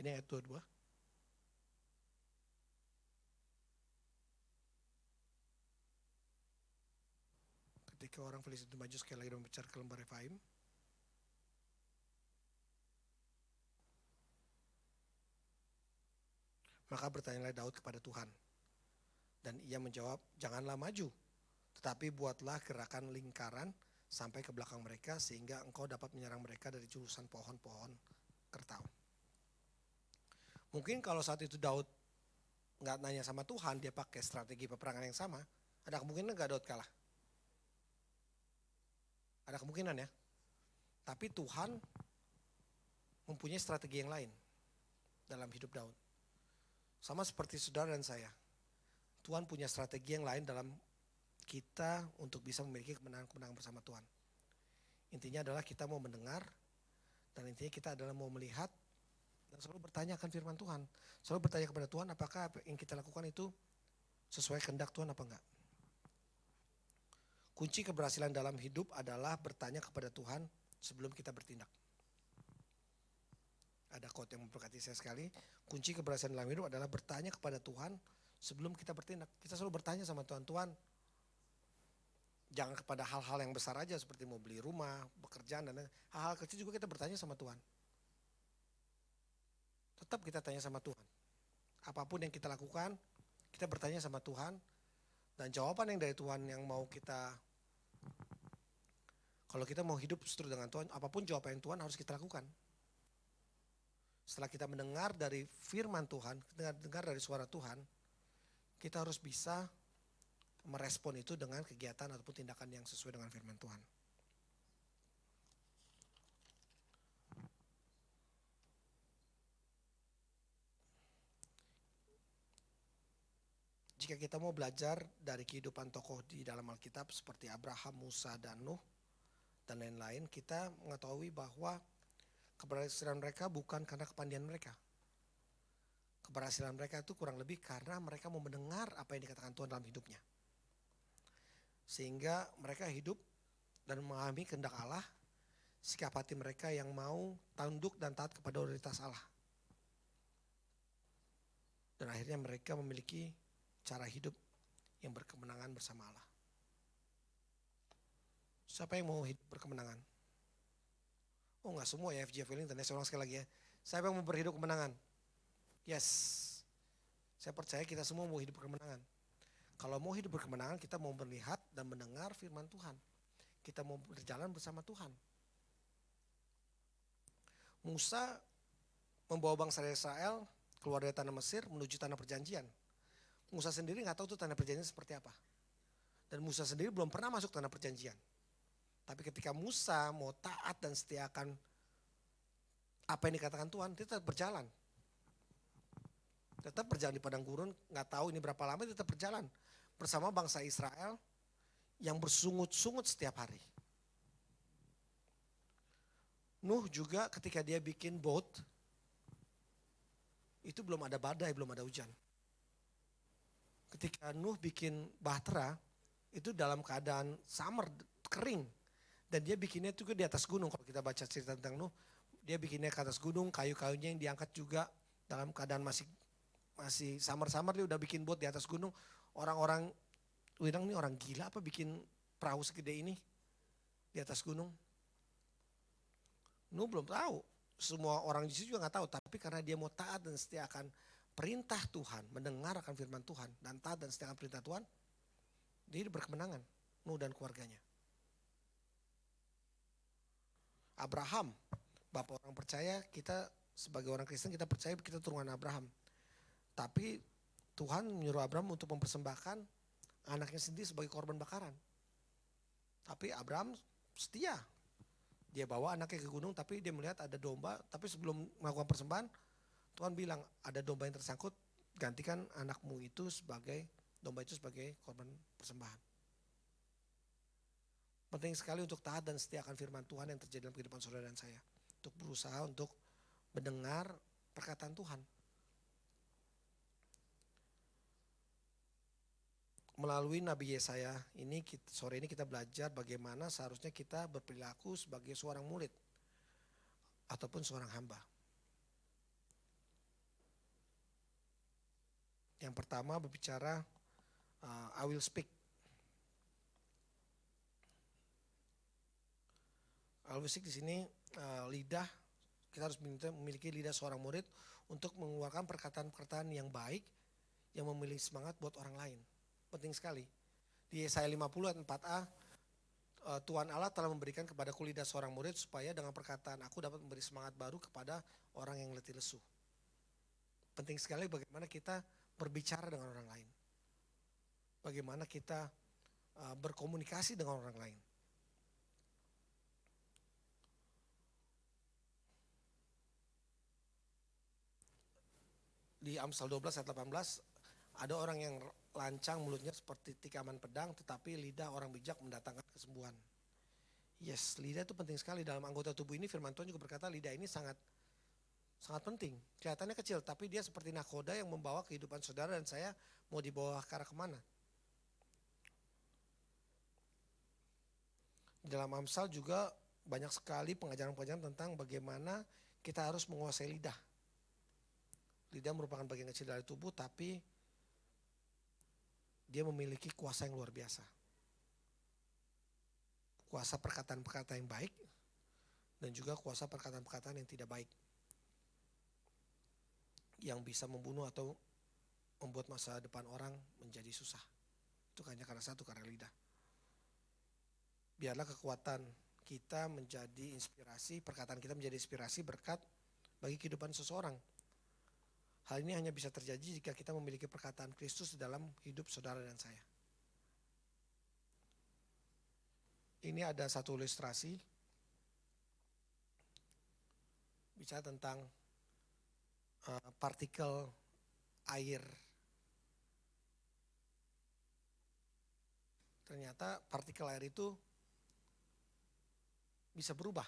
Ini ayat 22. Ketika orang Filistin itu maju sekali lagi dan mempecar ke lembah Rephaim. Maka bertanyalah Daud kepada Tuhan. Dan ia menjawab, janganlah maju. Tetapi buatlah gerakan lingkaran sampai ke belakang mereka sehingga engkau dapat menyerang mereka dari jurusan pohon-pohon kertau. Mungkin kalau saat itu Daud nggak nanya sama Tuhan, dia pakai strategi peperangan yang sama, ada kemungkinan nggak Daud kalah? Ada kemungkinan ya. Tapi Tuhan mempunyai strategi yang lain dalam hidup Daud. Sama seperti saudara dan saya. Tuhan punya strategi yang lain dalam kita untuk bisa memiliki kemenangan-kemenangan bersama Tuhan. Intinya adalah kita mau mendengar dan intinya kita adalah mau melihat dan selalu bertanya akan firman Tuhan. Selalu bertanya kepada Tuhan apakah apa yang kita lakukan itu sesuai kehendak Tuhan apa enggak. Kunci keberhasilan dalam hidup adalah bertanya kepada Tuhan sebelum kita bertindak. Ada quote yang memberkati saya sekali. Kunci keberhasilan dalam hidup adalah bertanya kepada Tuhan sebelum kita bertindak. Kita selalu bertanya sama Tuhan, Tuhan jangan kepada hal-hal yang besar aja seperti mau beli rumah, pekerjaan dan hal-hal kecil juga kita bertanya sama Tuhan. Tetap kita tanya sama Tuhan. Apapun yang kita lakukan, kita bertanya sama Tuhan. Dan jawaban yang dari Tuhan yang mau kita, kalau kita mau hidup seterus dengan Tuhan, apapun jawaban Tuhan harus kita lakukan. Setelah kita mendengar dari firman Tuhan, dengar dari suara Tuhan, kita harus bisa merespon itu dengan kegiatan ataupun tindakan yang sesuai dengan firman Tuhan. Jika kita mau belajar dari kehidupan tokoh di dalam Alkitab seperti Abraham, Musa, dan Nuh, dan lain-lain, kita mengetahui bahwa keberhasilan mereka bukan karena kepandian mereka. Keberhasilan mereka itu kurang lebih karena mereka mau mendengar apa yang dikatakan Tuhan dalam hidupnya. Sehingga mereka hidup dan memahami kehendak Allah, sikap hati mereka yang mau tunduk dan taat kepada otoritas Allah. Dan akhirnya mereka memiliki cara hidup yang berkemenangan bersama Allah. Siapa yang mau hidup berkemenangan? Oh enggak semua ya FGF Wellington, saya ulang sekali lagi ya. Siapa yang mau berhidup kemenangan? Yes, saya percaya kita semua mau hidup berkemenangan. Kalau mau hidup berkemenangan, kita mau melihat dan mendengar firman Tuhan. Kita mau berjalan bersama Tuhan. Musa membawa bangsa Israel keluar dari tanah Mesir menuju tanah perjanjian. Musa sendiri nggak tahu tuh tanah perjanjian seperti apa. Dan Musa sendiri belum pernah masuk tanah perjanjian. Tapi ketika Musa mau taat dan setia akan apa yang dikatakan Tuhan, dia tetap berjalan. Tetap berjalan di padang gurun, nggak tahu ini berapa lama, tetap berjalan bersama bangsa Israel yang bersungut-sungut setiap hari. Nuh juga ketika dia bikin boat, itu belum ada badai, belum ada hujan. Ketika Nuh bikin bahtera, itu dalam keadaan summer, kering. Dan dia bikinnya juga di atas gunung. Kalau kita baca cerita tentang Nuh, dia bikinnya ke atas gunung, kayu-kayunya yang diangkat juga dalam keadaan masih samar-samar, dia udah bikin boat di atas gunung. Orang-orang bilang ini orang gila apa bikin perahu segede ini di atas gunung. Nuh belum tahu, semua orang di situ juga nggak tahu. Tapi karena dia mau taat dan setia akan perintah Tuhan, mendengar akan firman Tuhan dan taat dan setia akan perintah Tuhan, dia berkemenangan, Nuh dan keluarganya. Abraham, bapak orang percaya, kita sebagai orang Kristen kita percaya kita turunan Abraham. Tapi Tuhan menyuruh Abraham untuk mempersembahkan anaknya sendiri sebagai korban bakaran. Tapi Abraham setia. Dia bawa anaknya ke gunung tapi dia melihat ada domba. Tapi sebelum melakukan persembahan, Tuhan bilang ada domba yang tersangkut, gantikan anakmu itu sebagai, domba itu sebagai korban persembahan. Penting sekali untuk taat dan setia akan firman Tuhan yang terjadi dalam kehidupan saudara dan saya. Untuk berusaha untuk mendengar perkataan Tuhan. Melalui Nabi Yesaya ini, sore ini kita belajar bagaimana seharusnya kita berperilaku sebagai seorang murid ataupun seorang hamba. Yang pertama berbicara I will speak. I will speak di sini lidah, kita harus memiliki lidah seorang murid untuk mengeluarkan perkataan-perkataan yang baik yang memiliki semangat buat orang lain. Penting sekali. Di Yesaya 50 ayat 4a, Tuhan Allah telah memberikan kepadaku lidah seorang murid supaya dengan perkataan aku dapat memberi semangat baru kepada orang yang letih lesu. Penting sekali bagaimana kita berbicara dengan orang lain. Bagaimana kita berkomunikasi dengan orang lain. Di Amsal 12 ayat 18, ada orang yang lancang mulutnya seperti tikaman pedang, tetapi lidah orang bijak mendatangkan kesembuhan. Yes, lidah itu penting sekali dalam anggota tubuh ini. Firman Tuhan juga berkata lidah ini sangat penting. Kelihatannya kecil, tapi dia seperti nakoda yang membawa kehidupan saudara dan saya mau dibawa ke arah kemana. Di dalam Amsal juga banyak sekali pengajaran-pengajaran tentang bagaimana kita harus menguasai lidah. Lidah merupakan bagian kecil dari tubuh, tapi dia memiliki kuasa yang luar biasa. Kuasa perkataan-perkataan yang baik dan juga kuasa perkataan-perkataan yang tidak baik. Yang bisa membunuh atau membuat masa depan orang menjadi susah. Itu hanya karena satu, karena lidah. Biarlah kekuatan kita menjadi inspirasi, perkataan kita menjadi inspirasi, berkat bagi kehidupan seseorang. Hal ini hanya bisa terjadi jika kita memiliki perkataan Kristus di dalam hidup saudara dan saya. Ini ada satu ilustrasi bicara tentang partikel air. Ternyata partikel air itu bisa berubah.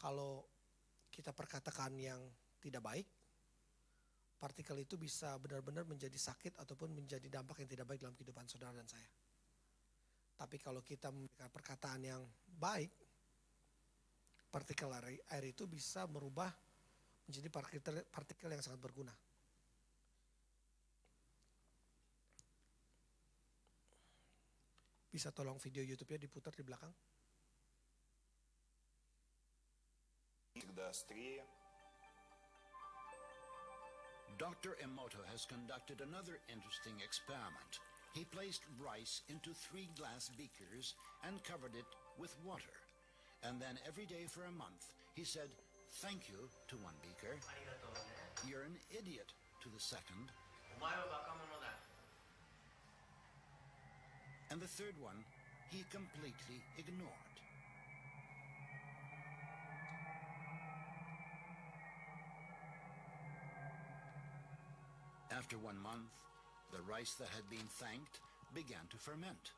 Kalau kita perkatakan yang tidak baik, partikel itu bisa benar-benar menjadi sakit ataupun menjadi dampak yang tidak baik dalam kehidupan saudara dan saya. Tapi kalau kita memberikan perkataan yang baik, partikel air itu bisa merubah menjadi partikel yang sangat berguna. Bisa tolong video YouTube-nya diputar di belakang? Dr. Emoto has conducted another interesting experiment. He placed rice into 3 glass beakers and covered it with water. And then every day for a month, he said, "Thank you" to one beaker, "You're an idiot" to the second, and the third one he completely ignored. After 1 month, the rice that had been thanked began to ferment,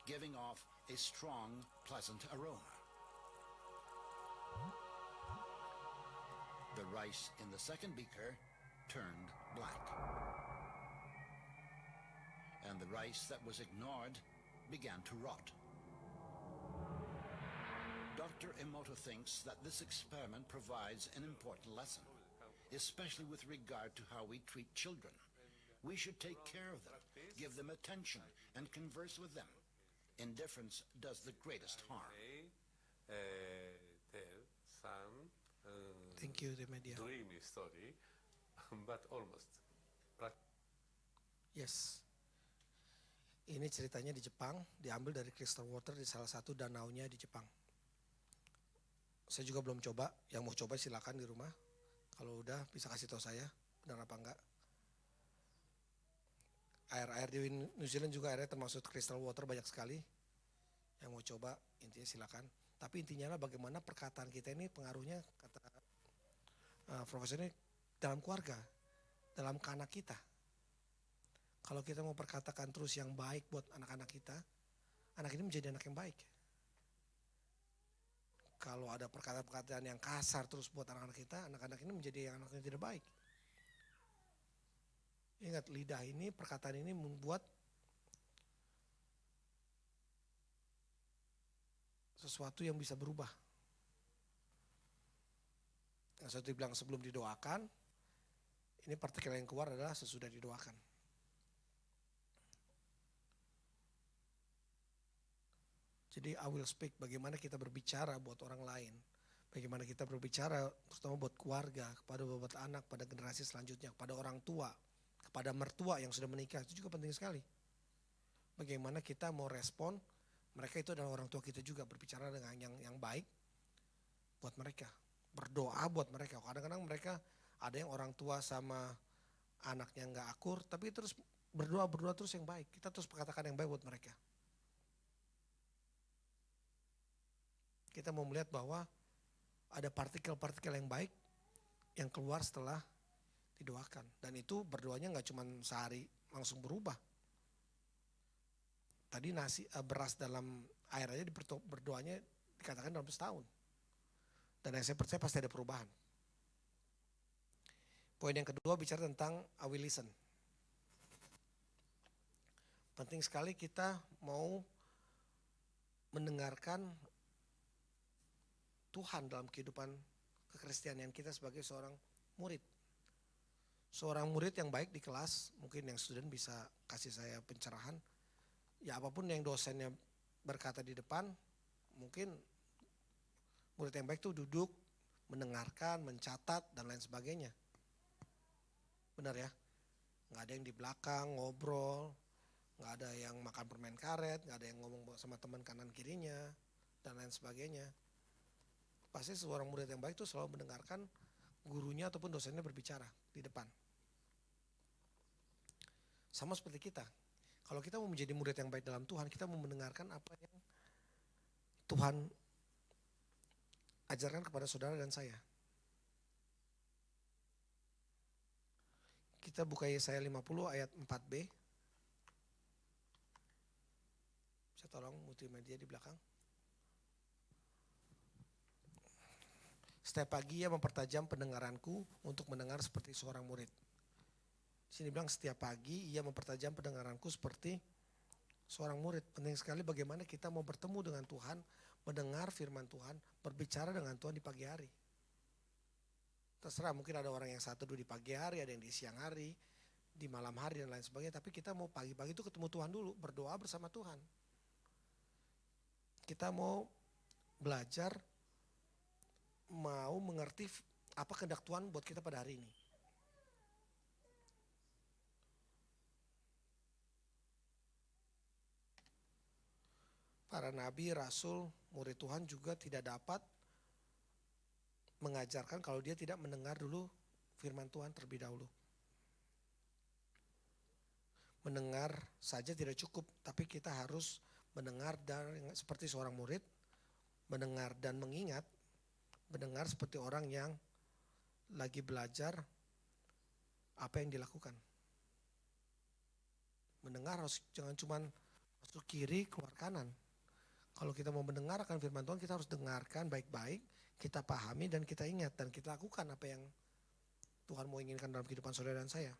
giving off a strong, pleasant aroma. The rice in the second beaker turned black. And the rice that was ignored began to rot. Dr. Emoto thinks that this experiment provides an important lesson, especially with regard to how we treat children. We should take care of them, give them attention, and converse with them. Indifference does the greatest harm. Tell some Thank you, Remedia. dreamy story, but almost. Yes. Ini ceritanya di Jepang, diambil dari crystal water di salah satu danaunya di Jepang. Saya juga belum coba, yang mau coba silakan di rumah. Kalau udah bisa kasih tahu saya, benar apa enggak. Air-air di New Zealand juga airnya termasuk crystal water banyak sekali. Yang mau coba intinya silakan. Tapi intinya adalah bagaimana perkataan kita ini pengaruhnya, kata profesor ini, dalam keluarga, dalam ke anak kita. Kalau kita mau perkatakan terus yang baik buat anak-anak kita, anak ini menjadi anak yang baik. Kalau ada perkataan-perkataan yang kasar terus buat anak-anak kita, anak-anak ini menjadi anak yang tidak baik. Ingat, lidah ini, perkataan ini membuat sesuatu yang bisa berubah. Yang saya bilang sebelum didoakan, ini partikel yang keluar adalah sesudah didoakan. Jadi I will speak, bagaimana kita berbicara buat orang lain. Bagaimana kita berbicara terutama buat keluarga, kepada buat anak, pada generasi selanjutnya, kepada orang tua, kepada mertua yang sudah menikah. Itu juga penting sekali. Bagaimana kita mau respon, mereka itu adalah orang tua kita juga, berbicara dengan yang baik buat mereka. Berdoa buat mereka. Kadang-kadang mereka ada yang orang tua sama anaknya nggak akur, tapi terus berdoa terus yang baik. Kita terus katakan yang baik buat mereka. Kita mau melihat bahwa ada partikel-partikel yang baik yang keluar setelah didoakan. Dan itu berdoanya nggak cuma sehari langsung berubah. Tadi beras dalam air aja berdoanya dikatakan dalam setahun. Dan yang saya percaya pasti ada perubahan. Poin yang kedua bicara tentang I will listen. Penting sekali kita mau mendengarkan Tuhan dalam kehidupan kekristianan kita sebagai seorang murid. Seorang murid yang baik di kelas, mungkin yang student bisa kasih saya pencerahan. Ya apapun yang dosennya berkata di depan, mungkin murid yang baik itu duduk, mendengarkan, mencatat, dan lain sebagainya. Benar ya? Nggak ada yang di belakang ngobrol, nggak ada yang makan permen karet, nggak ada yang ngomong sama teman kanan kirinya, dan lain sebagainya. Pasti seorang murid yang baik itu selalu mendengarkan gurunya ataupun dosennya berbicara di depan. Sama seperti kita. Kalau kita mau menjadi murid yang baik dalam Tuhan, kita mau mendengarkan apa yang Tuhan ajarkan kepada saudara dan saya. Kita buka Yesaya 50 ayat 4b. Saya tolong multimedia di belakang. Setiap pagi ia mempertajam pendengaranku untuk mendengar seperti seorang murid. Di sini bilang setiap pagi ia mempertajam pendengaranku seperti seorang murid. Penting sekali bagaimana kita mau bertemu dengan Tuhan, mendengar firman Tuhan, berbicara dengan Tuhan di pagi hari. Terserah, mungkin ada orang yang satu dulu di pagi hari, ada yang di siang hari, di malam hari dan lain sebagainya. Tapi kita mau pagi-pagi itu ketemu Tuhan dulu, berdoa bersama Tuhan. Kita mau belajar, mau mengerti apa kehendak Tuhan buat kita pada hari ini. Para nabi, rasul, murid Tuhan juga tidak dapat mengajarkan kalau dia tidak mendengar dulu firman Tuhan terlebih dahulu. Mendengar saja tidak cukup, tapi kita harus mendengar dan seperti seorang murid, mendengar dan mengingat, mendengar seperti orang yang lagi belajar apa yang dilakukan. Mendengar harus jangan cuma masuk kiri keluar kanan. Kalau kita mau mendengar akan firman Tuhan, kita harus dengarkan baik-baik, kita pahami dan kita ingat dan kita lakukan apa yang Tuhan mau inginkan dalam kehidupan saudara dan saya.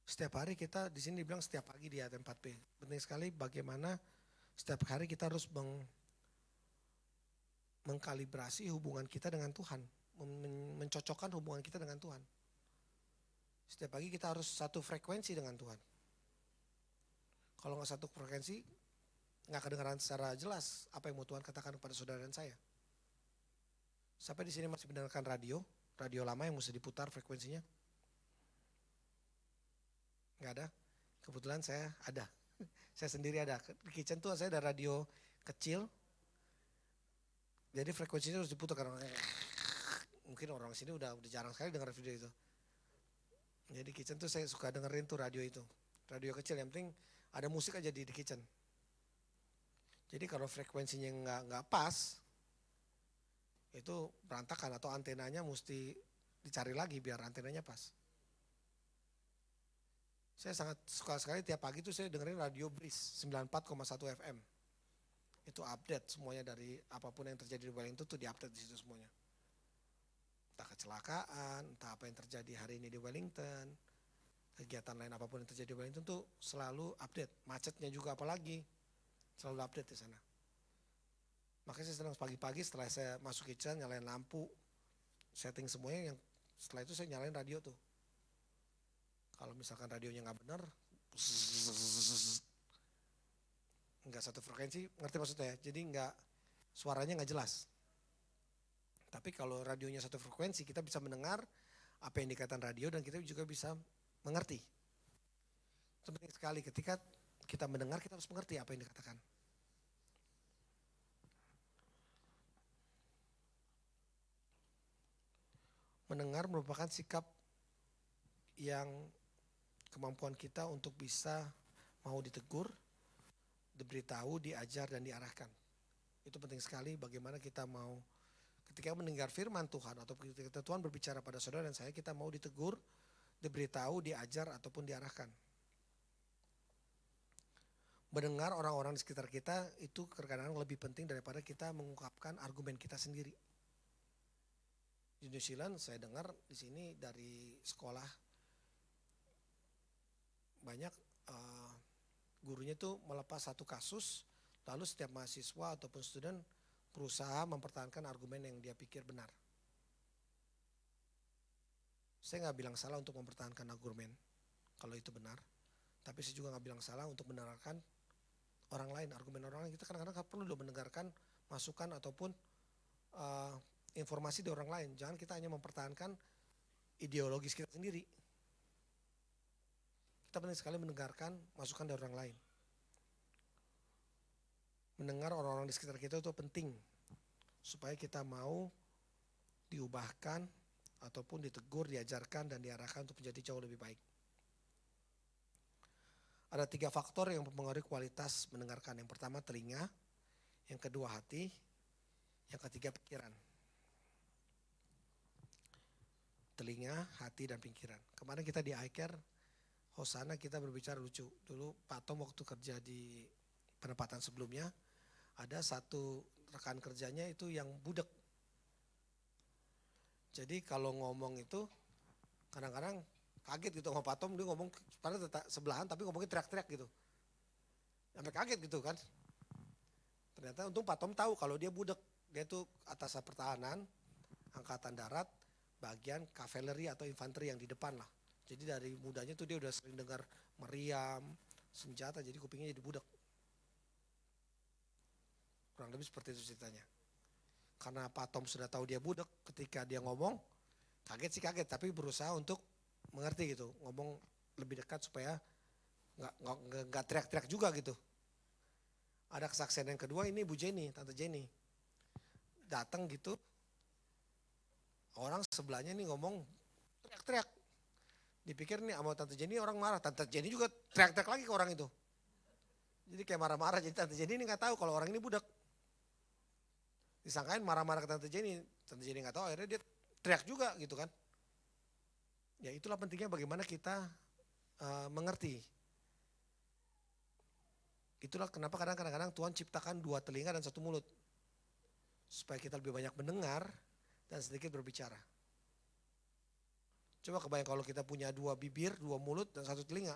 Setiap hari kita di sini dibilang setiap pagi di ayat 4b. Penting sekali bagaimana setiap hari kita harus mengkalibrasi hubungan kita dengan Tuhan, mencocokkan hubungan kita dengan Tuhan. Setiap pagi kita harus satu frekuensi dengan Tuhan. Kalau nggak satu frekuensi, nggak kedengaran secara jelas apa yang mau Tuhan katakan kepada saudara dan saya. Sampai di sini masih mendengarkan radio lama yang mesti diputar frekuensinya? Nggak ada? Kebetulan saya ada. Saya sendiri ada. Di kitchen tuh saya ada radio kecil. Jadi frekuensinya harus diputar karena mungkin orang sini udah jarang sekali dengar video itu. Jadi di kitchen tuh saya suka dengerin tuh radio itu. Radio kecil, yang penting ada musik aja di kitchen. Jadi kalau frekuensinya nggak pas, itu berantakan atau antenanya mesti dicari lagi biar antenanya pas. Saya sangat suka sekali tiap pagi itu saya dengerin radio Breeze 94,1 FM. Itu update semuanya dari apapun yang terjadi di Wellington tuh diupdate di situ semuanya. Entah kecelakaan, entah apa yang terjadi hari ini di Wellington, kegiatan lain apapun yang terjadi di Wellington tuh selalu update. Macetnya juga apalagi, selalu update di sana. Makanya saya senang pagi-pagi setelah saya masuk kitchen, nyalain lampu, setting semuanya, yang setelah itu saya nyalain radio tuh. Kalau misalkan radionya nggak benar, nggak satu frekuensi, ngerti maksudnya ya? Jadi suaranya nggak jelas. Tapi kalau radionya satu frekuensi, kita bisa mendengar apa yang dikatakan radio dan kita juga bisa mengerti. Itu penting sekali ketika kita mendengar kita harus mengerti apa yang dikatakan. Mendengar merupakan sikap yang kemampuan kita untuk bisa mau ditegur, diberitahu, diajar dan diarahkan. Itu penting sekali bagaimana kita mau ketika mendengar firman Tuhan atau ketika Tuhan berbicara pada saudara dan saya, kita mau ditegur, diberitahu, diajar ataupun diarahkan. Mendengar orang-orang di sekitar kita itu kadang-kadang lebih penting daripada kita mengungkapkan argumen kita sendiri. Di New Zealand saya dengar di sini dari sekolah banyak gurunya itu melepas satu kasus, lalu setiap mahasiswa ataupun student berusaha mempertahankan argumen yang dia pikir benar. Saya nggak bilang salah untuk mempertahankan argumen kalau itu benar, tapi saya juga nggak bilang salah untuk mendengarkan orang lain, argumen orang lain. Kita kadang-kadang perlu mendengarkan masukan ataupun informasi dari orang lain. Jangan kita hanya mempertahankan ideologis kita sendiri. Kita penting sekali mendengarkan masukan dari orang lain. Mendengar orang-orang di sekitar kita itu penting supaya kita mau diubahkan ataupun ditegur, diajarkan dan diarahkan untuk menjadi jauh lebih baik. Ada 3 faktor yang mempengaruhi kualitas mendengarkan. Yang pertama telinga, yang kedua hati, yang ketiga pikiran. Telinga, hati dan pikiran. Kemarin kita di iCare, Hosana kita berbicara lucu. Dulu Pak Tom waktu kerja di penempatan sebelumnya, ada satu rekan kerjanya itu yang budek. Jadi kalau ngomong itu kadang-kadang kaget gitu sama Pak Tom, dia ngomong pada sebelahan tapi ngomongnya teriak-teriak gitu. Sampai kaget gitu kan. Ternyata untung Pak Tom tahu kalau dia budek. Dia tuh atas pertahanan, angkatan darat, bagian kavaleri atau infanteri yang di depan lah. Jadi dari mudanya tuh dia udah sering dengar meriam, senjata, jadi kupingnya jadi budek. Kurang lebih seperti itu ceritanya. Karena Pak Tom sudah tahu dia budek, ketika dia ngomong, kaget sih kaget, tapi berusaha untuk mengerti gitu. Ngomong lebih dekat supaya nggak teriak-teriak juga gitu. Ada kesaksian yang kedua, ini Bu Jenny, Tante Jenny. Datang gitu, orang sebelahnya nih ngomong teriak-teriak. Dipikir nih sama Tante Jenny orang marah, Tante Jenny juga teriak-teriak lagi ke orang itu. Jadi kayak marah-marah, jadi Tante Jenny ini gak tahu kalau orang ini budak. Disangkain marah-marah ke Tante Jenny gak tahu, akhirnya dia teriak juga gitu kan. Ya itulah pentingnya bagaimana kita mengerti. Itulah kenapa kadang-kadang Tuhan ciptakan 2 telinga dan 1 mulut. Supaya kita lebih banyak mendengar dan sedikit berbicara. Coba kebayang kalau kita punya 2 bibir, 2 mulut dan 1 telinga.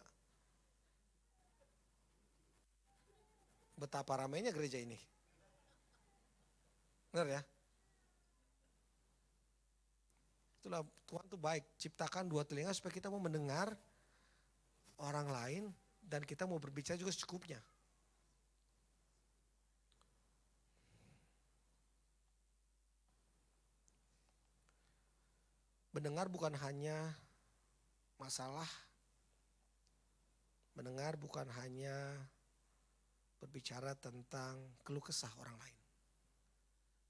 Betapa ramainya gereja ini. Benar ya? Itulah Tuhan tuh baik, ciptakan 2 telinga supaya kita mau mendengar orang lain dan kita mau berbicara juga secukupnya. Mendengar bukan hanya masalah, mendengar bukan hanya berbicara tentang keluh kesah orang lain.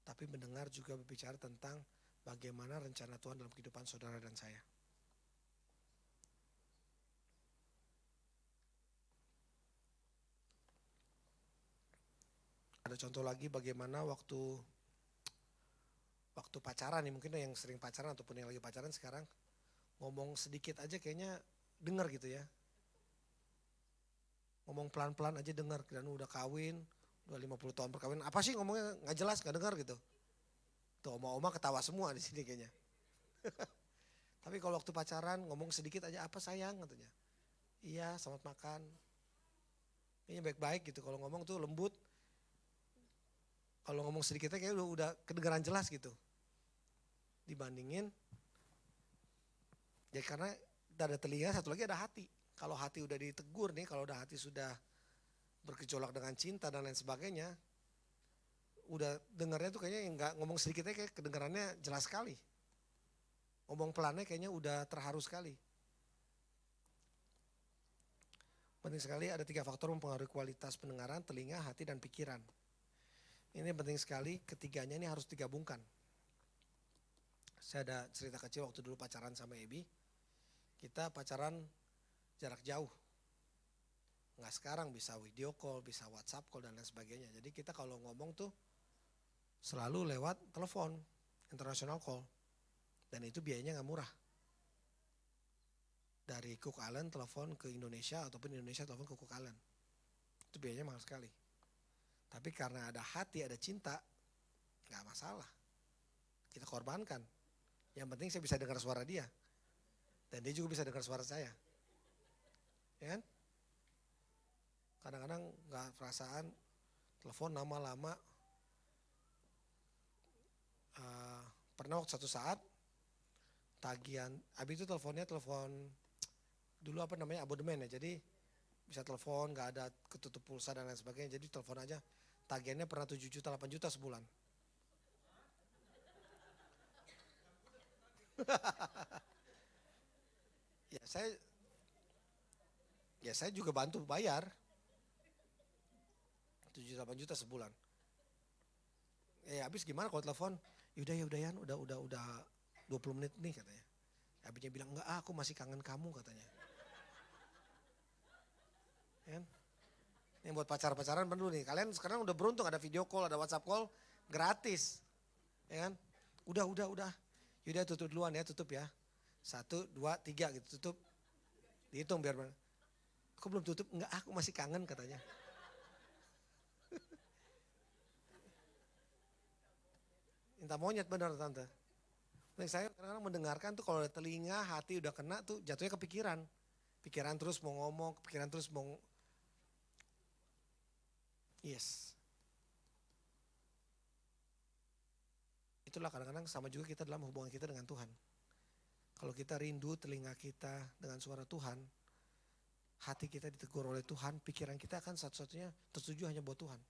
Tapi mendengar juga berbicara tentang bagaimana rencana Tuhan dalam kehidupan saudara dan saya. Ada contoh lagi bagaimana waktu pacaran nih, mungkin yang sering pacaran ataupun yang lagi pacaran sekarang, ngomong sedikit aja kayaknya dengar gitu ya. Ngomong pelan-pelan aja dengar, dan udah kawin, udah 50 tahun perkawinan, apa sih ngomongnya gak jelas, gak dengar gitu. Tuh oma-oma ketawa semua di sini kayaknya. Tapi kalau waktu pacaran ngomong sedikit aja, apa sayang katanya. Iya, selamat makan. Kayaknya baik-baik gitu, kalau ngomong tuh lembut. Kalau ngomong sedikitnya kayaknya udah kedengaran jelas gitu. Dibandingin, ya karena ada telinga, satu lagi ada hati. Kalau hati udah ditegur nih, kalau udah hati sudah bergejolak dengan cinta dan lain sebagainya, udah dengarnya tuh kayaknya nggak ngomong sedikitnya kayak kedengarannya jelas sekali. Ngomong pelannya kayaknya udah terharu sekali. Penting sekali, ada 3 faktor mempengaruhi kualitas pendengaran, telinga, hati, dan pikiran. Ini penting sekali, ketiganya ini harus digabungkan. Saya ada cerita kecil waktu dulu pacaran sama Ebi. Kita pacaran jarak jauh. Nggak sekarang bisa video call, bisa WhatsApp call dan lain sebagainya. Jadi kita kalau ngomong tuh selalu lewat telepon, international call. Dan itu biayanya nggak murah. Dari Cook Island telepon ke Indonesia ataupun Indonesia telepon ke Cook Island. Itu biayanya mahal sekali. Tapi karena ada hati, ada cinta, nggak masalah. Kita korbankan. Yang penting saya bisa dengar suara dia. Dan dia juga bisa dengar suara saya. Ya kan? Kadang-kadang nggak perasaan, telepon lama-lama. Pernah waktu satu saat, tagihan, habis itu telepon dulu abodemen ya, jadi bisa telepon, nggak ada ketutup pulsa dan lain sebagainya, jadi telepon aja. Tagihannya pernah 7 juta, 8 juta sebulan. saya juga bantu bayar 7 juta, 8 juta sebulan. Habis gimana kalau telepon? Yaudah Yan, udah 20 menit nih katanya. Habisnya bilang, enggak aku masih kangen kamu katanya. Ya kan? Yang buat pacar-pacaran perlu nih. Kalian sekarang udah beruntung ada video call, ada WhatsApp call gratis. Ya kan? Udah. Yaudah tutup duluan ya, tutup ya. 1, 2, 3 gitu tutup. Dihitung biar mana. Aku belum tutup, enggak aku masih kangen katanya. Minta monyet benar tante. Saya kadang-kadang mendengarkan tuh kalau telinga, hati udah kena tuh jatuhnya ke pikiran. Pikiran terus mau ngomong, pikiran terus mau. Yes. Itulah kadang-kadang sama juga kita dalam hubungan kita dengan Tuhan. Kalau kita rindu telinga kita dengan suara Tuhan, hati kita ditegur oleh Tuhan, pikiran kita akan satu-satunya tertuju hanya buat Tuhan.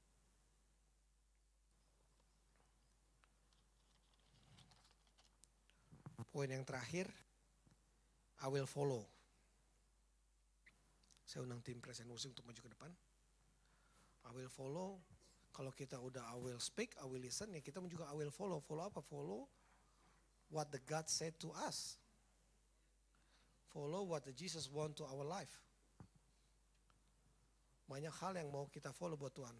Poin yang terakhir, I will follow. Saya undang tim present musik untuk maju ke depan. I will follow. Kalau kita udah I will speak, I will listen, ya kita juga I will follow. Follow apa? Follow what the God said to us. Follow what the Jesus want to our life. Banyak hal yang mau kita follow buat Tuhan.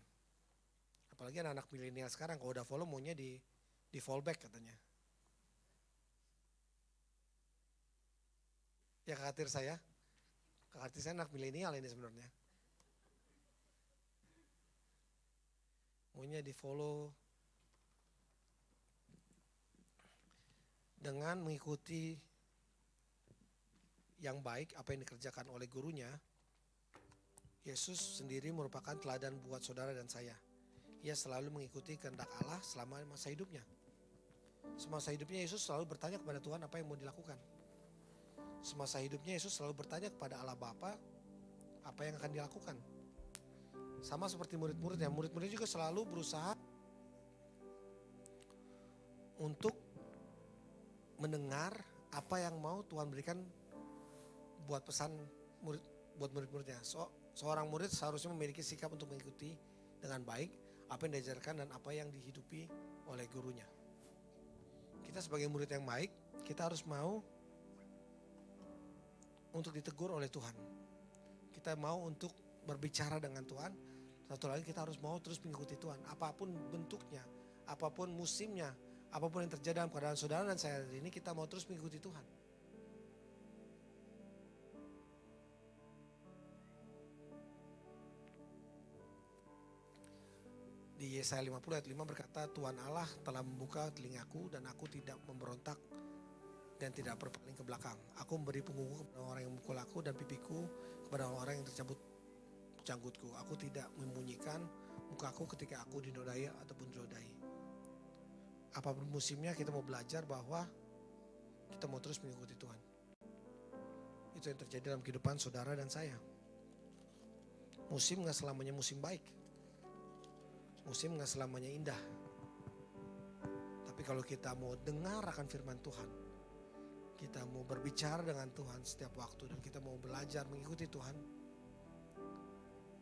Apalagi anak-anak milenial sekarang, kalau udah follow maunya di fallback katanya. Ya khawatir saya anak milenial ini sebenarnya. Maunya di follow dengan mengikuti yang baik apa yang dikerjakan oleh gurunya. Yesus sendiri merupakan teladan buat saudara dan saya. Ia selalu mengikuti kehendak Allah selama masa hidupnya. Semasa hidupnya Yesus selalu bertanya kepada Tuhan apa yang mau dilakukan. Semasa hidupnya Yesus selalu bertanya kepada Allah Bapa apa yang akan dilakukan. Sama seperti murid-muridnya, murid-murid juga selalu berusaha untuk mendengar apa yang mau Tuhan berikan buat pesan buat murid-muridnya. Seorang murid seharusnya memiliki sikap untuk mengikuti dengan baik apa yang diajarkan dan apa yang dihidupi oleh gurunya. Kita sebagai murid yang baik, kita harus mau untuk ditegur oleh Tuhan. Kita mau untuk berbicara dengan Tuhan. Satu lagi kita harus mau terus mengikuti Tuhan. Apapun bentuknya, apapun musimnya, apapun yang terjadi dalam keadaan saudara dan saya hari ini, kita mau terus mengikuti Tuhan. Di Yesaya 50 ayat 5 berkata, Tuhan Allah telah membuka telingaku dan aku tidak memberontak dan tidak berpaling ke belakang. Aku memberi punggungku kepada orang yang memukul aku dan pipiku kepada orang yang tercabut janggutku. Aku tidak menyembunyikan mukaku ketika aku dinodai ataupun dinodai. Apapun musimnya kita mau belajar bahwa kita mau terus mengikuti Tuhan. Itu yang terjadi dalam kehidupan saudara dan saya. Musim gak selamanya musim baik. Musim gak selamanya indah. Tapi kalau kita mau dengar akan firman Tuhan, Kita mau berbicara dengan Tuhan setiap waktu dan kita mau belajar mengikuti Tuhan.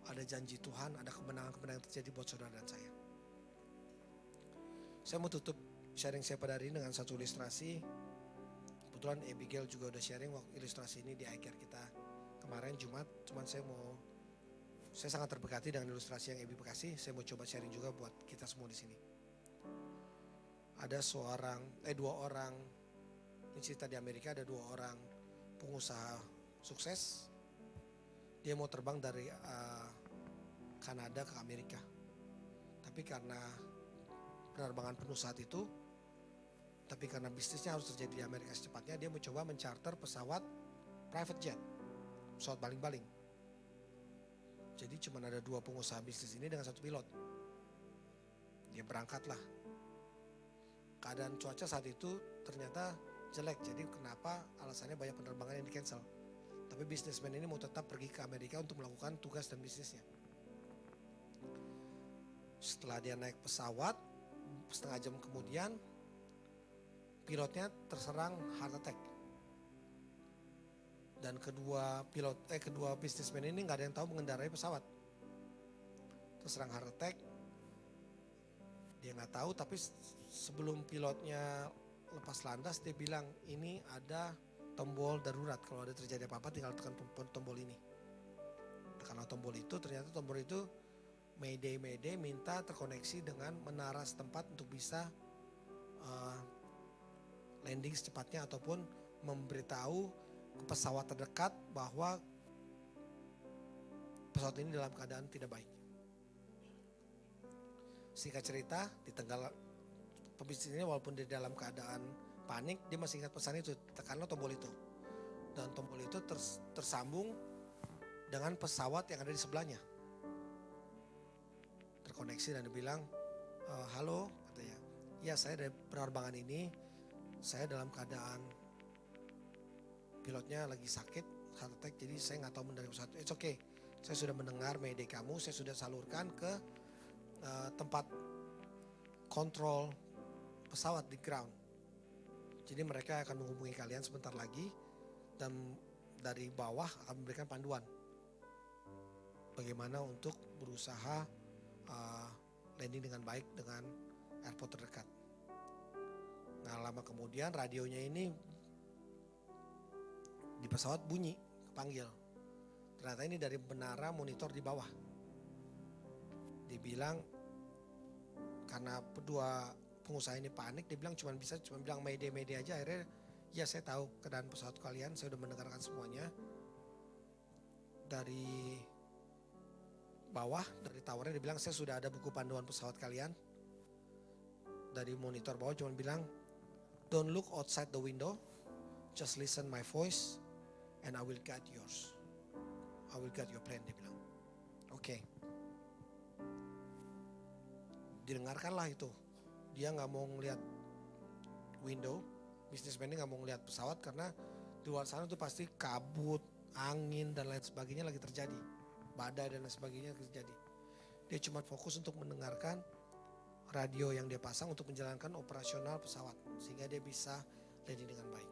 Ada janji Tuhan, ada kemenangan-kemenangan yang terjadi buat saudara dan saya. Saya mau tutup sharing saya pada hari ini dengan satu ilustrasi. Kebetulan Abigail juga udah sharing ilustrasi ini di iCare kita kemarin Jumat. Cuman saya sangat terberkati dengan ilustrasi yang Abi kasih. Saya mau coba sharing juga buat kita semua di sini. Ada dua orang, ini cerita di Amerika, ada dua orang pengusaha sukses. Dia mau terbang dari Kanada ke Amerika. Tapi karena penerbangan penuh saat itu, tapi karena bisnisnya harus terjadi di Amerika secepatnya, dia mencoba mencharter pesawat private jet, pesawat baling-baling. Jadi cuma ada dua pengusaha bisnis ini dengan satu pilot. Dia berangkatlah. Keadaan cuaca saat itu ternyata jelek, jadi kenapa alasannya banyak penerbangan yang di-cancel. Tapi bisnismen ini mau tetap pergi ke Amerika untuk melakukan tugas dan bisnisnya. Setelah dia naik pesawat, setengah jam kemudian pilotnya terserang heart attack. Dan kedua bisnismen ini nggak ada yang tahu mengendarai pesawat. Terserang heart attack. Dia nggak tahu, tapi sebelum pilotnya lepas landas dia bilang ini ada tombol darurat, kalau ada terjadi apa-apa tinggal tekan tombol ini. Tekanlah tombol itu, ternyata tombol itu Mayday minta terkoneksi dengan menara setempat untuk bisa landing secepatnya ataupun memberitahu ke pesawat terdekat bahwa pesawat ini dalam keadaan tidak baik. Singkat cerita, di tengah pebisnis ini walaupun dia dalam keadaan panik, dia masih ingat pesan itu, tekanlah tombol itu. Dan tombol itu tersambung dengan pesawat yang ada di sebelahnya. Terkoneksi dan dia bilang, halo, katanya. Ya, saya dari penerbangan ini, saya dalam keadaan pilotnya lagi sakit, heart attack, jadi saya nggak tahu mengendarai pesawat. It's okay, saya sudah mendengar mayday kamu, saya sudah salurkan ke tempat kontrol pesawat di ground. Jadi mereka akan menghubungi kalian sebentar lagi dan dari bawah akan memberikan panduan bagaimana untuk berusaha landing dengan baik dengan airport terdekat. Nah, lama kemudian radionya ini di pesawat bunyi, kepanggil. Ternyata ini dari menara monitor di bawah. Dibilang karena kedua pengusaha ini panik, dia bilang cuma bilang mayday aja. Akhirnya ya saya tahu keadaan pesawat kalian, saya udah mendengarkan semuanya. Dari bawah, dari towernya dibilang saya sudah ada buku panduan pesawat kalian. Dari monitor bawah cuma bilang don't look outside the window, just listen my voice and I will guide yours. I will guide your plane, dia bilang. Oke. Didengarkanlah itu. Dia gak mau ngeliat window, bisnismen ini gak mau ngeliat pesawat karena di luar sana tuh pasti kabut, angin dan lain sebagainya lagi terjadi. Badai dan lain sebagainya terjadi. Dia cuma fokus untuk mendengarkan radio yang dia pasang untuk menjalankan operasional pesawat. Sehingga dia bisa landing dengan baik.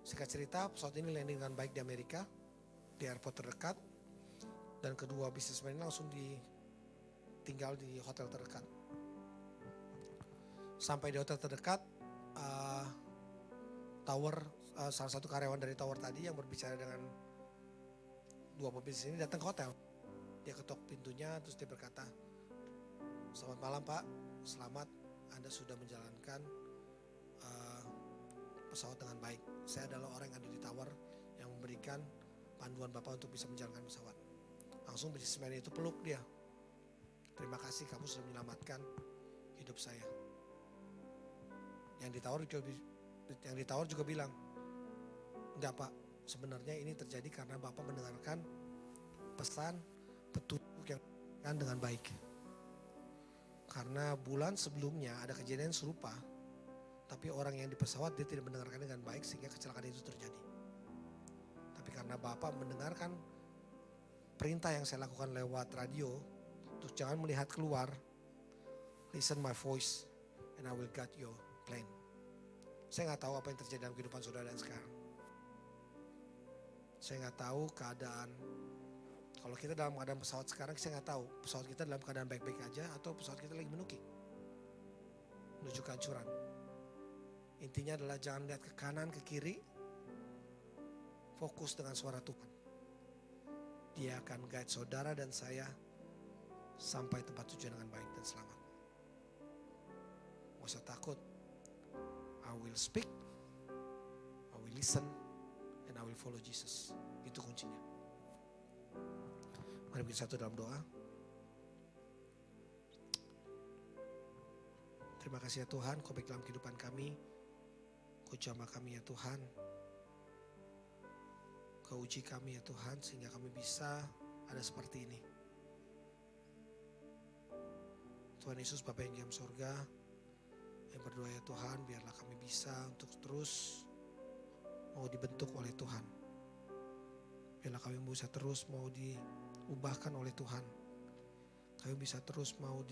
Singkat cerita, pesawat ini landing dengan baik di Amerika, di airport terdekat. Dan kedua bisnismen ini langsung tinggal di hotel terdekat. Sampai di hotel terdekat, salah satu karyawan dari tower tadi yang berbicara dengan dua pebisnis ini datang ke hotel. Dia ketok pintunya terus dia berkata, selamat malam Pak, selamat Anda sudah menjalankan pesawat dengan baik. Saya adalah orang yang ada di tower yang memberikan panduan Bapak untuk bisa menjalankan pesawat. Langsung bisnismen itu peluk dia. Terima kasih kamu sudah menyelamatkan hidup saya. Yang di tower juga bilang, enggak Pak, sebenarnya ini terjadi karena Bapak mendengarkan pesan petunjuk yang dengan baik. Karena bulan sebelumnya ada kejadian serupa, tapi orang yang di pesawat dia tidak mendengarkan dengan baik sehingga kecelakaan itu terjadi. Tapi karena Bapak mendengarkan perintah yang saya lakukan lewat radio, untuk jangan melihat keluar, listen my voice and I will guide your plane. Saya nggak tahu apa yang terjadi dalam kehidupan saudara dan sekarang. Saya nggak tahu keadaan. Kalau kita dalam keadaan pesawat sekarang, saya nggak tahu pesawat kita dalam keadaan baik-baik aja atau pesawat kita lagi menukik menuju kehancuran. Intinya adalah jangan lihat ke kanan, ke kiri. Fokus dengan suara Tuhan. Dia akan guide saudara dan saya sampai tempat tujuan dengan baik dan selamat. Gak usah takut. I will speak, I will listen, and I will follow Jesus. Itu kuncinya. Mari kita satu dalam doa. Terima kasih ya Tuhan, Kau baik dalam kehidupan kami. Kau jamah kami ya Tuhan. Kau uji kami ya Tuhan, sehingga kami bisa ada seperti ini. Tuhan Yesus, Bapa yang di dalam surga, yang berdoa ya Tuhan, biarlah kami bisa untuk terus mau dibentuk oleh Tuhan. Biarlah kami bisa terus mau diubahkan oleh Tuhan. Kami bisa terus mau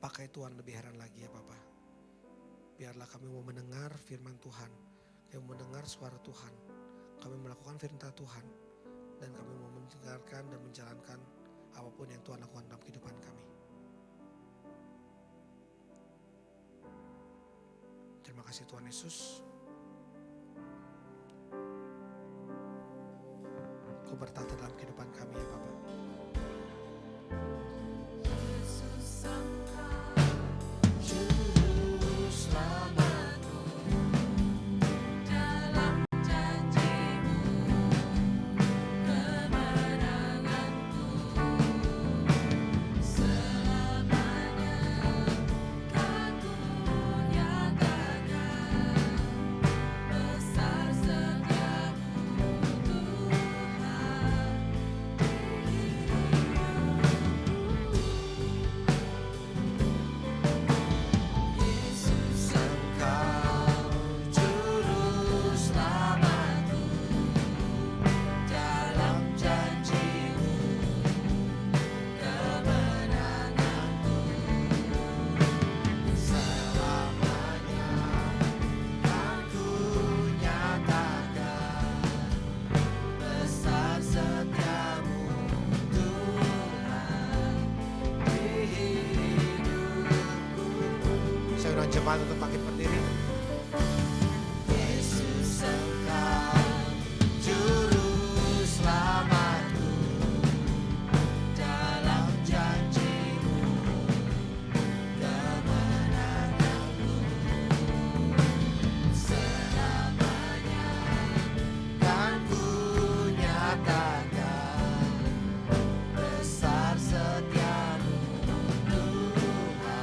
dipakai Tuhan lebih heran lagi ya Bapa. Biarlah kami mau mendengar firman Tuhan. Kami mendengar suara Tuhan, kami melakukan firman Tuhan, dan kami mau mendengarkan dan menjalankan apapun yang Tuhan lakukan dalam kehidupan kami. Terima kasih Tuhan Yesus. Kau bertata dalam kehidupan kami ya Bapa. Jemaat untuk bangkit berdiri. Yesus Engkau juru selamatku, dalam janji-Mu kemenanganku selamanya kan ku nyatakan besar setia-Mu Tuhan.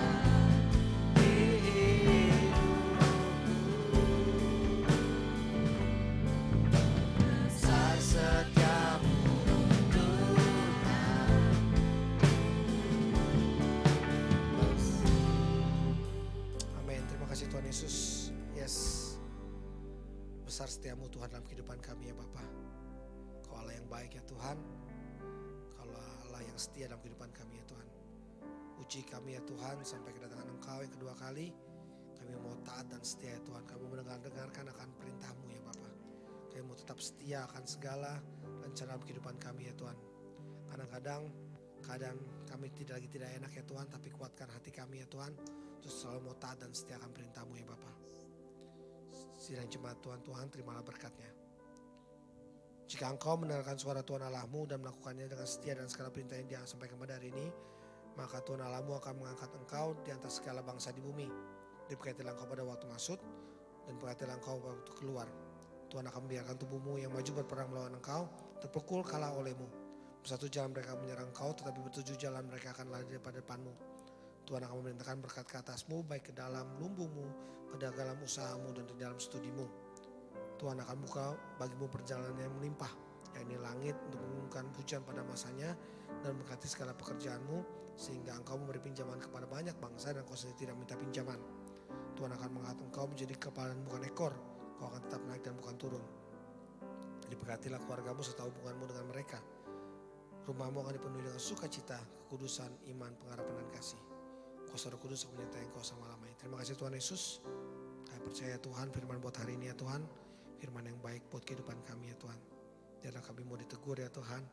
Yesus, yes, besar setiamu Tuhan dalam kehidupan kami ya Bapa. Kau Allah yang baik ya Tuhan, Kau Allah yang setia dalam kehidupan kami ya Tuhan. Uji kami ya Tuhan sampai kedatangan Engkau yang kedua kali. Kami mau taat dan setia ya Tuhan. Kami mendengarkan akan perintah-Mu ya Bapa. Kami mau tetap setia akan segala rencana dalam kehidupan kami ya Tuhan. Kadang-kadang keadaan kami tidak enak ya Tuhan, tapi kuatkan hati kami ya Tuhan. Terus selalu mau taat dan setia akan perintah-Mu ya Bapa. Sidang jemaat Tuhan, terimalah berkat-Nya. Jika engkau mendengarkan suara Tuhan Allahmu dan melakukannya dengan setia dan segala perintah yang Dia sampaikan pada hari ini, maka Tuhan Allahmu akan mengangkat engkau di atas segala bangsa di bumi. Diberkatilah engkau pada waktu masuk dan diberkatilah engkau pada waktu keluar. Tuhan akan membiarkan tubuhmu yang maju berperang melawan engkau terpukul kalah olehmu. Bersatu jalan mereka menyerang engkau, tetapi bertujuh jalan mereka akan lari daripada depanmu. Tuhan akan memerintahkan berkat ke atasmu, baik ke dalam lumbungmu, ke dalam usahamu, dan di dalam studimu. Tuhan akan buka bagimu perjalanan yang melimpah, yakni langit untuk mengumumkan hujan pada masanya dan memberkati segala pekerjaanmu, sehingga engkau memberi pinjaman kepada banyak bangsa dan engkau sendiri tidak minta pinjaman. Tuhan akan mengangkat engkau menjadi kepala dan bukan ekor, kau akan tetap naik dan bukan turun. Diberkatilah keluargamu serta hubunganmu dengan mereka. Rumahmu akan dipenuhi dengan sukacita, kekudusan, iman, pengharapan dan kasih. Kuasa Roh Kudus akan menyertai Engkau sama lamanya. Terima kasih Tuhan Yesus. Kami percaya Tuhan firman buat hari ini ya Tuhan. Firman yang baik buat kehidupan kami ya Tuhan. Biarlah kami mau ditegur ya Tuhan.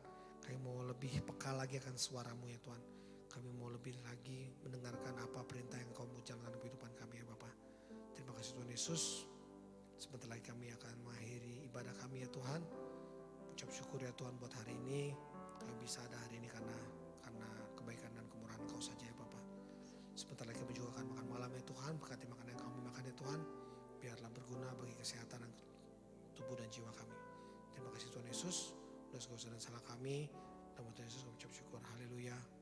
Kami mau lebih peka lagi akan suara-Mu ya Tuhan. Kami mau lebih lagi mendengarkan apa perintah yang Kau mau jalankan dalam kehidupan kami ya Bapa. Terima kasih Tuhan Yesus. Sebentar lagi kami akan mengakhiri ibadah kami ya Tuhan. Ucap syukur ya Tuhan buat hari ini. Kami bisa ada hari ini karena kebaikan dan kemurahan Kau saja ya Bapa. Sebentar lagi kami juga akan makan malam ya Tuhan. Berkati makanan yang kami makan ya Tuhan. Biarlah berguna bagi kesehatan dan tubuh dan jiwa kami. Terima kasih Tuhan Yesus. Dosa dan salah kami. Dalam Tuhan Yesus kami ucap syukur. Haleluya.